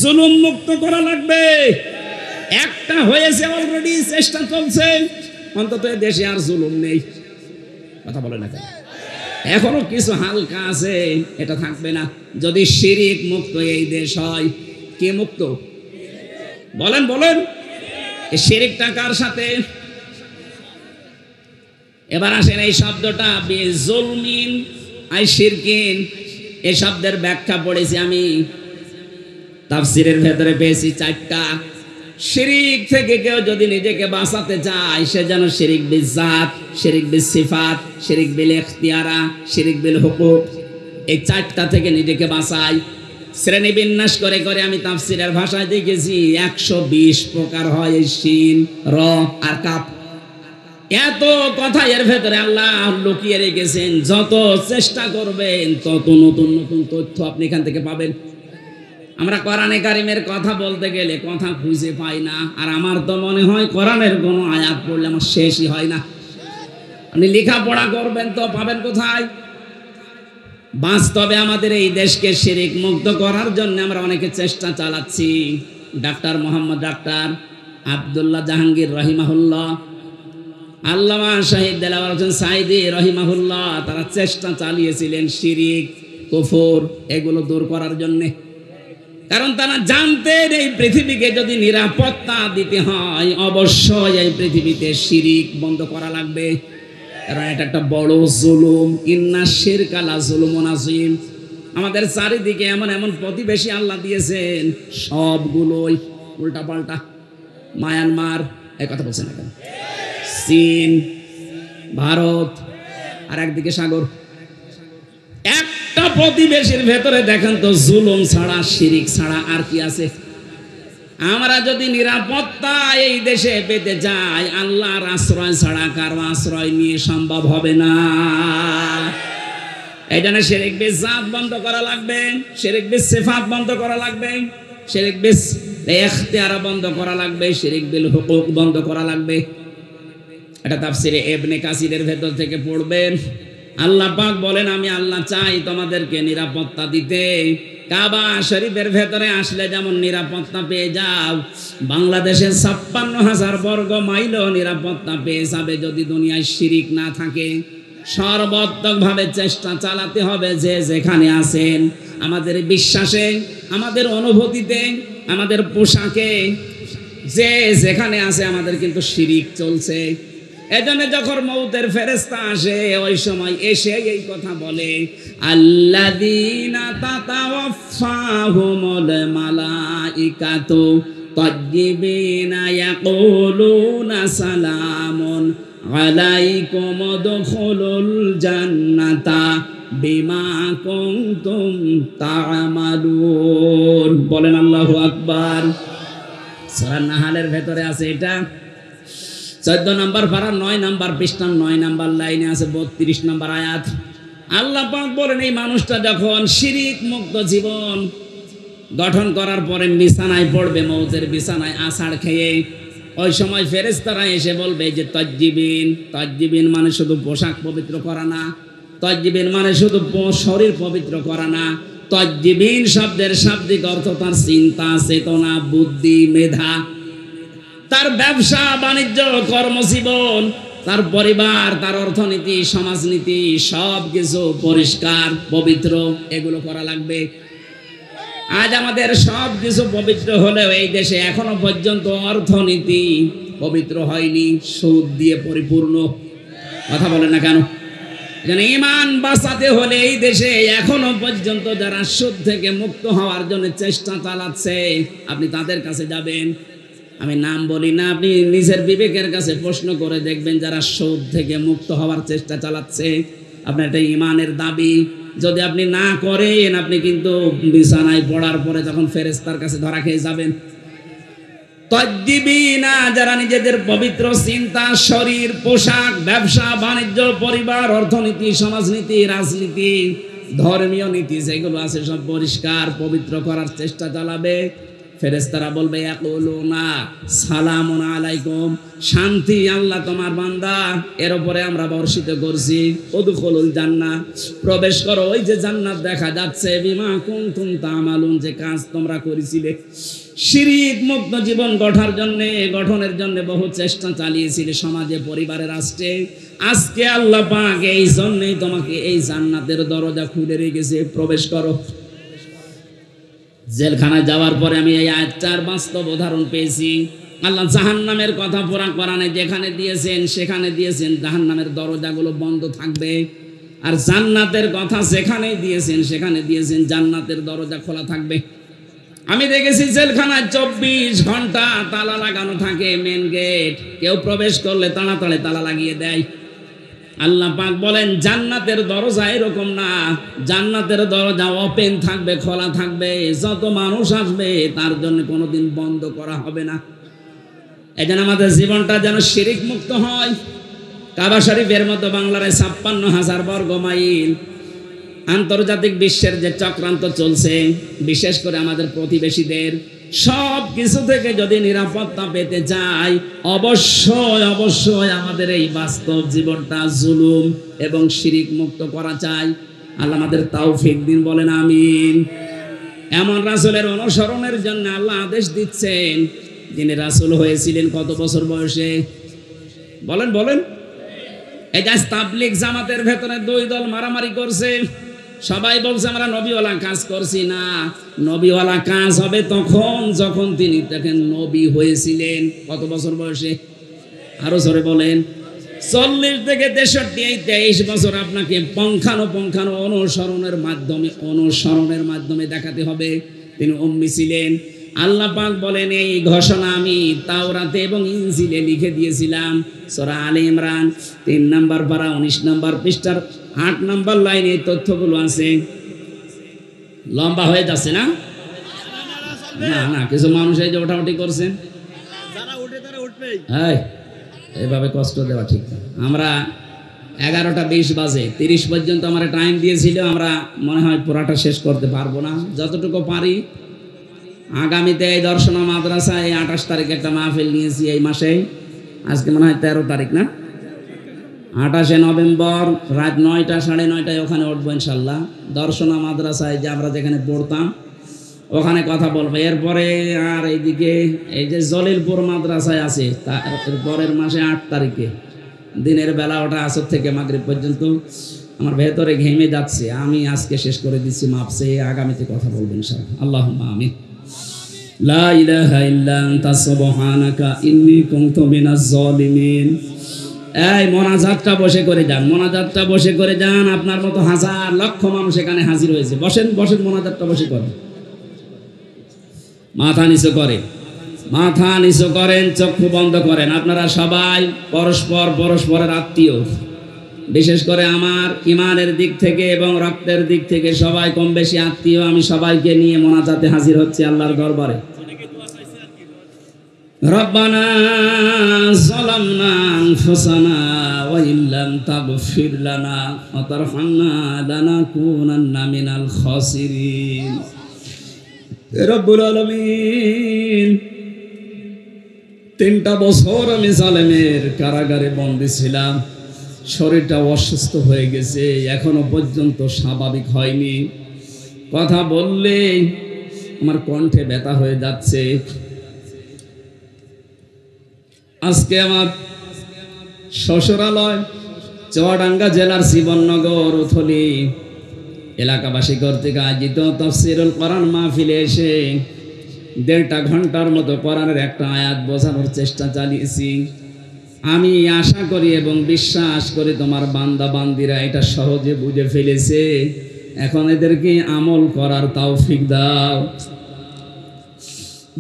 জুলুম মুক্ত করা লাগবে। একটা হয়েছে অলরেডি, চেষ্টা চলছে, অন্তত দেশে আর জুলুম নেই। কথা বলে না কেন? এখনো কিছু হালকা আছে, এটা থাকবে না যদি শিরিক মুক্ত এই দেশ হয়। কে মুক্ত? বলেন বলেন। এই শিরিকটা কার সাথে? এবার আসেন এই শব্দটা বিজুলমিন আই শিরকিন, এই শব্দের ব্যাখ্যা পড়েছি আমি তাফসীরের ভেতরে পেয়েছি 4টা। শিরিক থেকে কেউ যদি নিজেকে বাঁচাতে চায়, সে যেন শিরিক বিল জাত, শিরিক বিল সিফাত, শিরিক বিল ইখতিয়ারা, শিরিক বিল হুকুক, এই 4টা থেকে নিজেকে বাঁচায়। শ্রেণী বিন্যাস করে করে আমি তাফসীরের ভাষায় দেখেছি 120 প্রকার হয় এই শিন, র আর কাফ। এত কথা এর ভেতরে আল্লাহ লুকিয়ে রেখেছেন। যত চেষ্টা করবেন তত নতুন নতুন তথ্য আপনি এখান থেকে পাবেন। আমরা কোরআনে কারিমের কথা বলতে গেলে কথা খুঁজে পাই না, আর আমার তো মনে হয় কোরআনের কোনো আয়াত পড়লে আমার শেষই হয় না। আপনি লেখাপড়া করবেন তো পাবেন কোথায়? বাস্তবে আমাদের এই দেশকে শিরিক মুক্ত করার জন্য আমরা অনেকে চেষ্টা চালাচ্ছি। ডাক্তার মোহাম্মদ ডাক্তার আব্দুল্লাহ জাহাঙ্গীর রহিমাহুল্লাহ, আল্লামা শহীদ দেলাওয়ার হোসেন সাঈদী রহিমাহুল্লাহ, তারা চেষ্টা চালিয়েছিলেন শিরিক, কুফর এগুলো দূর করার জন্যে। কারণ তারা জানতেন এই পৃথিবীকে যদি নিরাপত্তা দিতে হয়, অবশ্যই এই পৃথিবীতে শিরিক বন্ধ করা লাগবে। কারণ এটা একটা বড় জুলুম, ইন্না শিরকা লা যুলুমুন আযীম। আমাদের চারিদিকে এমন এমন প্রতিবেশী আল্লাহ দিয়েছেন, সবগুলোই উল্টা পাল্টা। মায়ানমার, এই কথা বলছেন না কেন? চীন, ভারত, আর একদিকে সাগর। একটা প্রতিবেশীর ভেতরে দেখেন তো জুলুম ছাড়া, শিরিক ছাড়া আর কি আছে? আমরা যদি নিরাপত্তা এই দেশে পেতে চাই, আল্লাহর আশ্রয় ছাড়া কারো আশ্রয় নিয়ে সম্ভব হবে না। এই জন্য শিরিক বিল জাত বন্ধ করা লাগবে, শিরিক বিল সিফাত বন্ধ করা লাগবে, শিরিক বিল ইখতিয়ার বন্ধ করা লাগবে, শিরিক বিল হুকুক বন্ধ করা লাগবে। এটা তাফসীরে ইবনে কাসিরের ভেতর থেকে পড়বেন। আল্লাহ পাক বলেন, আমি আল্লাহ চাই তোমাদেরকে নিরাপত্তা দিতে। কাবা শরীফের ভেতরে আসলে যেমন নিরাপত্তা পেয়ে যাও, বাংলাদেশের 56,000 বর্গ মাইলও নিরাপত্তা পেয়ে যাবে যদি দুনিয়ায় শিরিক না থাকে। সর্বাত্মকভাবে চেষ্টা চালাতে হবে যে যেখানে আছেন, আমাদের বিশ্বাসে, আমাদের অনুভূতিতে, আমাদের পোশাকে, যে যেখানে আছে আমাদের কিন্তু শিরিক চলছে। এজন্য যখন মউতের ফেরেশতা আসে ওই সময় এসে এই কথা বলে, আল্লাযীনা তাতাওয়াফাহুমুল মালাইকাতু তাজ্জিবিনা ইয়াকুলুনা সালামুন আলাইকুম উদখুলুল জান্নাতা বিমা কুনতুম তা'মালুন। বলেন আল্লাহু আকবার। সূরা নাহালের ভেতরে আছে এটা 14 নম্বর পারা 9 নম্বর পৃষ্ঠা 9 নম্বর লাইনে আছে 32 নম্বর আয়াত। আল্লাহ পাক বলেন এই মানুষটা যখন শিরিক মুক্ত জীবন গঠন করার পরে বিছানায় পড়বে, মউতের বিছানায় আছাড় খেয়ে, ওই সময় ফেরেশতারা এসে বলবে যে তাজ্জিবিন। তাজ্জিবিন মানে শুধু পোশাক পবিত্র করা না, তাজ্জিবিন মানে শুধু শরীর পবিত্র করা না। তাজ্জিবিন শব্দের শাব্দিক অর্থ তার চিন্তা, চেতনা, বুদ্ধি, মেধা, তার ব্যবসা বাণিজ্য, কর্মজীবন, তার পরিবার, তার অর্থনীতি, সমাজনীতি সব কিছু পরিষ্কার পবিত্র, এগুলো করা লাগবে। আজ আমাদের সব কিছু পবিত্র হলেও এই দেশে এখনো পর্যন্ত অর্থনীতি পবিত্র হয়নি, সুদ দিয়ে পরিপূর্ণ। কথা বলে না কেন? যেন ঈমান বাঁচাতে হলে এই দেশে এখনো পর্যন্ত যারা সুদ থেকে মুক্ত হওয়ার জন্য চেষ্টা চালাচ্ছে, আপনি তাদের কাছে যাবেন, আমি নাম বলি না, আপনি নিজের বিবেকের কাছে প্রশ্ন করে দেখবেন যারা সুদ থেকে মুক্ত হওয়ার চেষ্টা চালাচ্ছে। আপনার এটা ঈমানের দাবি, যদি আপনি না করেন আপনি কিন্তু বিছানায় পড়ার পরে যখন ফেরেশতার কাছে ধরা খেয়ে যাবেন। তাজ্জিবিনা যারা নিজেদের পবিত্র চিন্তা, শরীর, পোশাক, ব্যবসা বাণিজ্য, পরিবার, অর্থনীতি, সমাজনীতি, রাজনীতি, ধর্মীয় নীতি যেগুলো আছে সব পরিষ্কার পবিত্র করার চেষ্টা চালাবে। ফেরেশতারা বলবে ইয়াকুলুনা সালামুন আলাইকুম, শান্তি আল্লাহ তোমার বান্দা এর উপরে আমরা বর্ষিত করছি। উদখুলুল জান্নাহ, প্রবেশ করো ওই যে জান্নাত দেখা যাচ্ছে। বিমা কুনতুম তা'মালুন, যে কাজ তোমরা করেছিলে। শিরিক মুক্ত জীবন গঠনের জন্য বহু চেষ্টা চালিয়েছিলে সমাজে, পরিবারে, রাষ্ট্রে। আজকে আল্লাহ পাক এই জন্যই তোমাকে এই জান্নাতের দরজা খুলে রেখেছে, প্রবেশ করো। জেলখানায় যাওয়ার পরে আমি এই আয়াতটার বাস্তব উদাহরণ পেয়েছি। আল্লাহ জাহান্নামের কথা পুরা কোরআনে যেখানে দিয়েছেন সেখানে দিয়েছেন জাহান্নামের দরজাগুলো বন্ধ থাকবে, আর জান্নাতের কথা যেখানে দিয়েছেন সেখানে দিয়েছেন জান্নাতের দরজা খোলা থাকবে। আমি দেখেছি জেলখানায় 24 ঘন্টা তালা লাগানো থাকে, মেন গেট, কেউ প্রবেশ করলে তাড়াতাড়ি তালা লাগিয়ে দেয়। আল্লাহ পাক বলেন জান্নাতের দরজা এরকম না, জান্নাতের দরজা ওপেন থাকবে, খোলা থাকবে, যত মানুষ আসবে তার জন্য কোনোদিন বন্ধ করা হবে না। এই জন্য আমাদের জীবনটা যেন শিরিক মুক্ত হয়। কাবা শরীফের মতো বাংলার 56,000 বর্গ মাইল আন্তর্জাতিক বিশ্বের যে চক্রান্ত চলছে, বিশেষ করে আমাদের প্রতিবেশীদের, সব কিছু থেকে যদি নিরাপত্তা পেতে চাই অবশ্যই আমাদের এই বাস্তব জীবনটা জুলুম এবং শিরিক মুক্ত করা চাই। আল্লাহ আমাদের তৌফিক দিন, বলেন আমিন। এমন রাসূলের অনুসরণের জন্য আল্লাহ আদেশ দিচ্ছেন যিনি রাসূল হয়েছিলেন কত বছর বয়সে? বলেন। এই যে তাবলীগ জামাতের ভেতরে 2 দল মারামারি করছে, সবাই বলছে আমরা নবীওয়ালা কাজ করছি না। নবীওয়ালা কাজ হবে তখন যখন তিনি দেখেন নবী হয়েছিলেন। কত বছর বয়সে? আরো জোরে বলেন। 40 থেকে 63, এই 23 বছর আপনাকে পঙ্খানো অনুসরণের মাধ্যমে দেখাতে হবে তিনি উম্মি ছিলেন। আল্লাহ পাক বলেন এই ঘোষণা আমি তাওরাতে এবং ইনজিলে লিখে দিয়েছিলাম। সূরা আলে ইমরান 3 নম্বর পারা 19 নম্বর পৃষ্ঠার 8 নম্বর লাইনে এই তথ্যগুলো আছে। লম্বা হয়ে যাচ্ছে না? না, কিছু মানুষ এই যে ওঠাউঠি করছেন, যারা উঠে তারা উঠবেই। এইভাবে কষ্ট দেওয়া ঠিক না। আমরা 11:20 বাজে 30 পর্যন্ত আমরা টাইম দিয়েছিল, আমরা মনে হয় পুরাটা শেষ করতে পারবো না, যতটুকু পারি। আগামীতে এই দর্শনা মাদ্রাসায় 28 তারিখে একটা মাহফিল নিয়েছি এই মাসে, আজকে মনে হয় 13 তারিখ না, 28 নভেম্বর রাত 9টা 9:30 ওখানে উঠবো ইনশাল্লাহ। দর্শনা মাদ্রাসায় যে আমরা যেখানে পড়তাম ওখানে কথা বলবো। এরপরে আর এইদিকে এই যে জলিলপুর মাদ্রাসায় আছে তার পরের মাসে 8 তারিখে দিনের বেলা ওটা আসর থেকে মাগরিব পর্যন্ত আমার ভেতরে ঘেমে যাচ্ছে। আমি আজকে শেষ করে দিচ্ছি, মাপসে আগামীতে কথা বলবেন ইনশাআল্লাহ। আল্লাহুম্মা আমিন। লা ইলাহা ইল্লা আনতা সুবহানাকা ইন্নী কুনতু মিনাজ জালিমিন। এই মোনাজাতটা বসে করে যান, মোনাজাতটা বসে করে যান। আপনার মতো হাজার লক্ষ মানুষ এখানে হাজির হয়েছে। বসেন বসেন, মোনাজাতটা বসে করেন। মাথা নিচু করে, মাথা নিচু করেন, চক্ষু বন্ধ করেন। আপনারা সবাই পরস্পরের আত্মীয়। বিশেষ করে আমার ইমানের দিক থেকে এবং রক্তের দিক থেকে সবাই কম বেশি আত্মীয়। আমি সবাইকে নিয়ে মোনাজাতে হাজির হচ্ছি আল্লাহর দরবারে। রব্বানা যালামনা আনফুসানা ওয়া ইল্লাম তাগফির লানা ওয়া তারহামনা লানাকুনান্না মিনাল খাসিরিন। রব্বুল আলামিন, 3টা বছর আমি জালেমের কারাগারে বন্দী ছিলাম। শরীরটা অসুস্থ হয়ে গেছে, এখনো পর্যন্ত স্বাভাবিক হয়নি। কথা বললে আমার কণ্ঠে ব্যথা হয়ে যাচ্ছে। আজকে আমার শ্বশুরালয় চুয়াডাঙ্গা জেলার শিবনগর উথলি এলাকাবাসী কর্তৃক আয়োজিত তাফসীরুল কোরআন মাহফিলে এসে 1.5 ঘন্টার মতো কোরআনের একটা আয়াত বোঝানোর চেষ্টা চালিয়েছি। আমি আশা করি এবং বিশ্বাস করি তোমার বান্দা বান্দিরা এটা সহজে বুঝে ফেলেছে। এখন এদেরকে আমল করার তৌফিক দাও।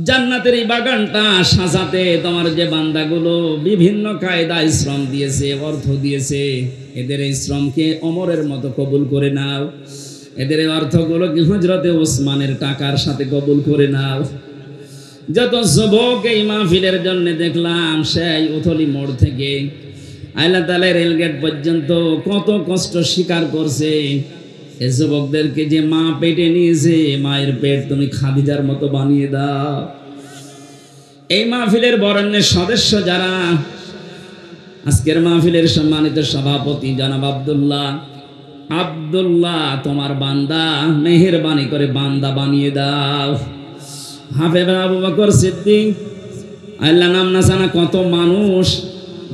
জান্নাতের এই বাগানটা সাজাতে তোমার যে বান্দাগুলো বিভিন্ন কায়দায় শ্রম দিয়েছে, অর্থ দিয়েছে, এদের এই শ্রমকে ওমরের মতো কবুল করে নাও। এদের এই অর্থগুলোকে হযরতে ওসমানের টাকার সাথে কবুল করে নাও। যত যুবক এই মাহফিলের জন্য দেখলাম সেই উথলি মোড় থেকে আইলা তালে রেলগেট পর্যন্ত কত কষ্ট স্বীকার করছে। এই যুবকদেরকে যে মা পেটে নিয়েছে, মায়ের পেট তুমি খাদিজার মতো বানিয়ে দাও। এই মাহফিলের বরেণ্যের সদস্য যারা, আজকের মাহফিলের সম্মানিত সভাপতি জনাব আব্দুল্লাহ তোমার বান্দা, মেহেরবানি করে বান্দা বানিয়ে দাও। হাফেজ আবু বকর সিদ্দিক, আল্লাহ নাম না জানা কত মানুষ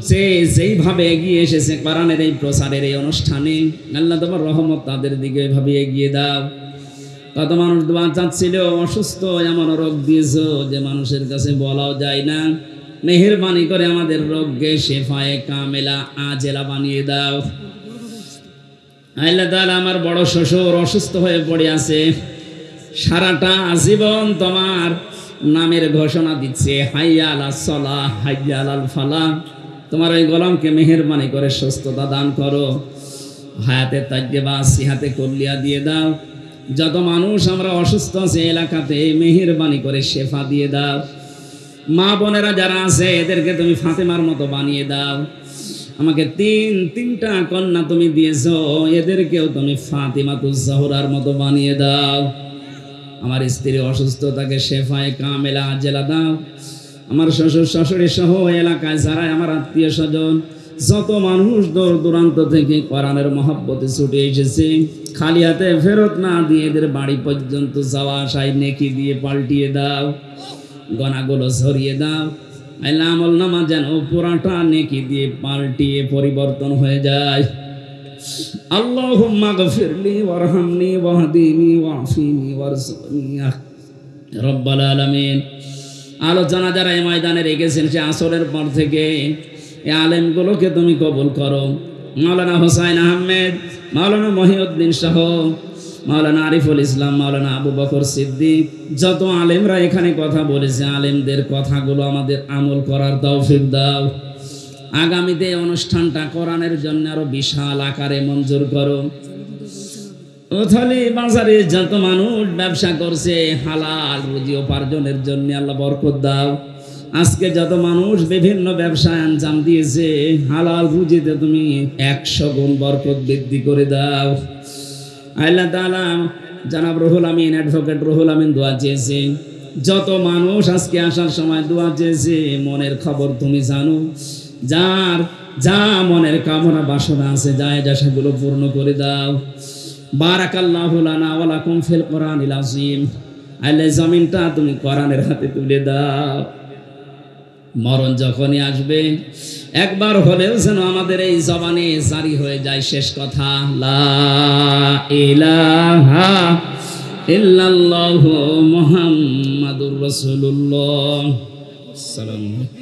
যে যেইভাবে এগিয়ে এসেছে কোরআনের এই প্রচারের এই অনুষ্ঠানে, আল্লাহ তোমার রহমত তাদের দিকে এভাবে এগিয়ে দাও। কত মানুষ দোয়া চাচ্ছিল, অসুস্থ, এমন রোগ দিয়েছো যে মানুষের কাছে বলাও যায় না। মেহেরবানি করে আমাদের রোগকে শেফায়ে কামেলা আজেলা বানিয়ে দাও। আল্লাহ তাআলা আমার বড় শ্বশুর অসুস্থ হয়ে পড়ে আছে, সারাটা আজীবন তোমার নামের ঘোষণা দিচ্ছে, হাইয়া আলাস সালাহ হাইয়া আলাল ফালাহ। তোমার ওই গোলামকে মেহেরবানি করে সুস্থতা দান করো, হায়াতে তাজ্জেবা সিহাতে কুল্লিয়া দিয়ে দাও। যত মানুষ আমরা অসুস্থ আছে এলাকাতে, মেহেরবানি করে শেফা দিয়ে দাও। মা বোনেরা যারা আছে এদেরকে তুমি ফাতেমার মতো বানিয়ে দাও। আমাকে তিনটা কন্যা তুমি দিয়েছো, এদেরকেও তুমি ফাতিমাতুজ জাহরার মতো বানিয়ে দাও। আমার স্ত্রী অসুস্থতাকে শেফায়ে কামেলা আজেলা দাও। আমার শ্বশুর শাশুড়ি সহ এলাকায় যারা আমার আত্মীয় স্বজন, যত মানুষ দূর দূরান্ত থেকে কোরআনের মহব্বতে ছুটে এসেছে, খালি হাতে ফেরত না দিয়ে এদের বাড়ি পর্যন্ত যাওয়া আসায় নেকি দিয়ে পাল্টিয়ে দাও। গনাগুলো ঝরিয়ে দাও। আল্লাহ আমল নামা যেন পুরাটা নেকি দিয়ে পাল্টিয়ে পরিবর্তন হয়ে যায়। আল্লাহুম্মা গফিরলি ওয়ারহামনি ওয়াহদিনি ওয়াফিনি ওয়ারযুকনি রব্বাল আলামিন। আলোচনা যারা এই ময়দানে রেখেছেন সে আসরের পর থেকে এই আলেমগুলোকে তুমি কবুল করো। মাওলানা হোসাইন আহমেদ, মাওলানা মহিউদ্দিন সহ, মাওলানা আরিফুল ইসলাম, মাওলানা আবু বকর সিদ্দিক, যত আলেমরা এখানে কথা বলেছে, আলেমদের কথাগুলো আমাদের আমল করার তৌফিক দাও। আগামীতে অনুষ্ঠানটা কোরআনের জন্য আরো বিশাল আকারে মঞ্জুর করো। ওথালি বাজারে যত মানুষ ব্যবসা করছে হালাল রুজি উপার্জনের জন্য আল্লাহ বরকত দাও। আজকে যত মানুষ বিভিন্ন ব্যবসায় আঞ্জাম দিয়েছে, হালাল রুজিতে তুমি 100 গুণ বরকত বৃদ্ধি করে দাও। আল্লাহ তাআলা জনাব রুহুল আমিন, অ্যাডভোকেট রুহুল আমিন দোয়া চেয়েছে। যত মানুষ আজকে আসার সময় দোয়া চেয়েছে, মনের খবর তুমি জানো। যার যা মনের কামনা বাসনা আছে, যায় যা সেগুলো পূর্ণ করে দাও। বারাকাল্লাহু লানা ওয়া লাকুম ফিল কোরআনিল আযীম। আল্লাহ জমিনটা তুমি কোরআনের হাতে তুলে দাও। মরণ যখনই আসবে একবার হলেও যেন আমাদের এই জবানে জারি হয়ে যায় শেষ কথা, লা ইলাহা ইল্লাল্লাহু মুহাম্মাদুর রাসূলুল্লাহ। আসসালামু আলাইকুম।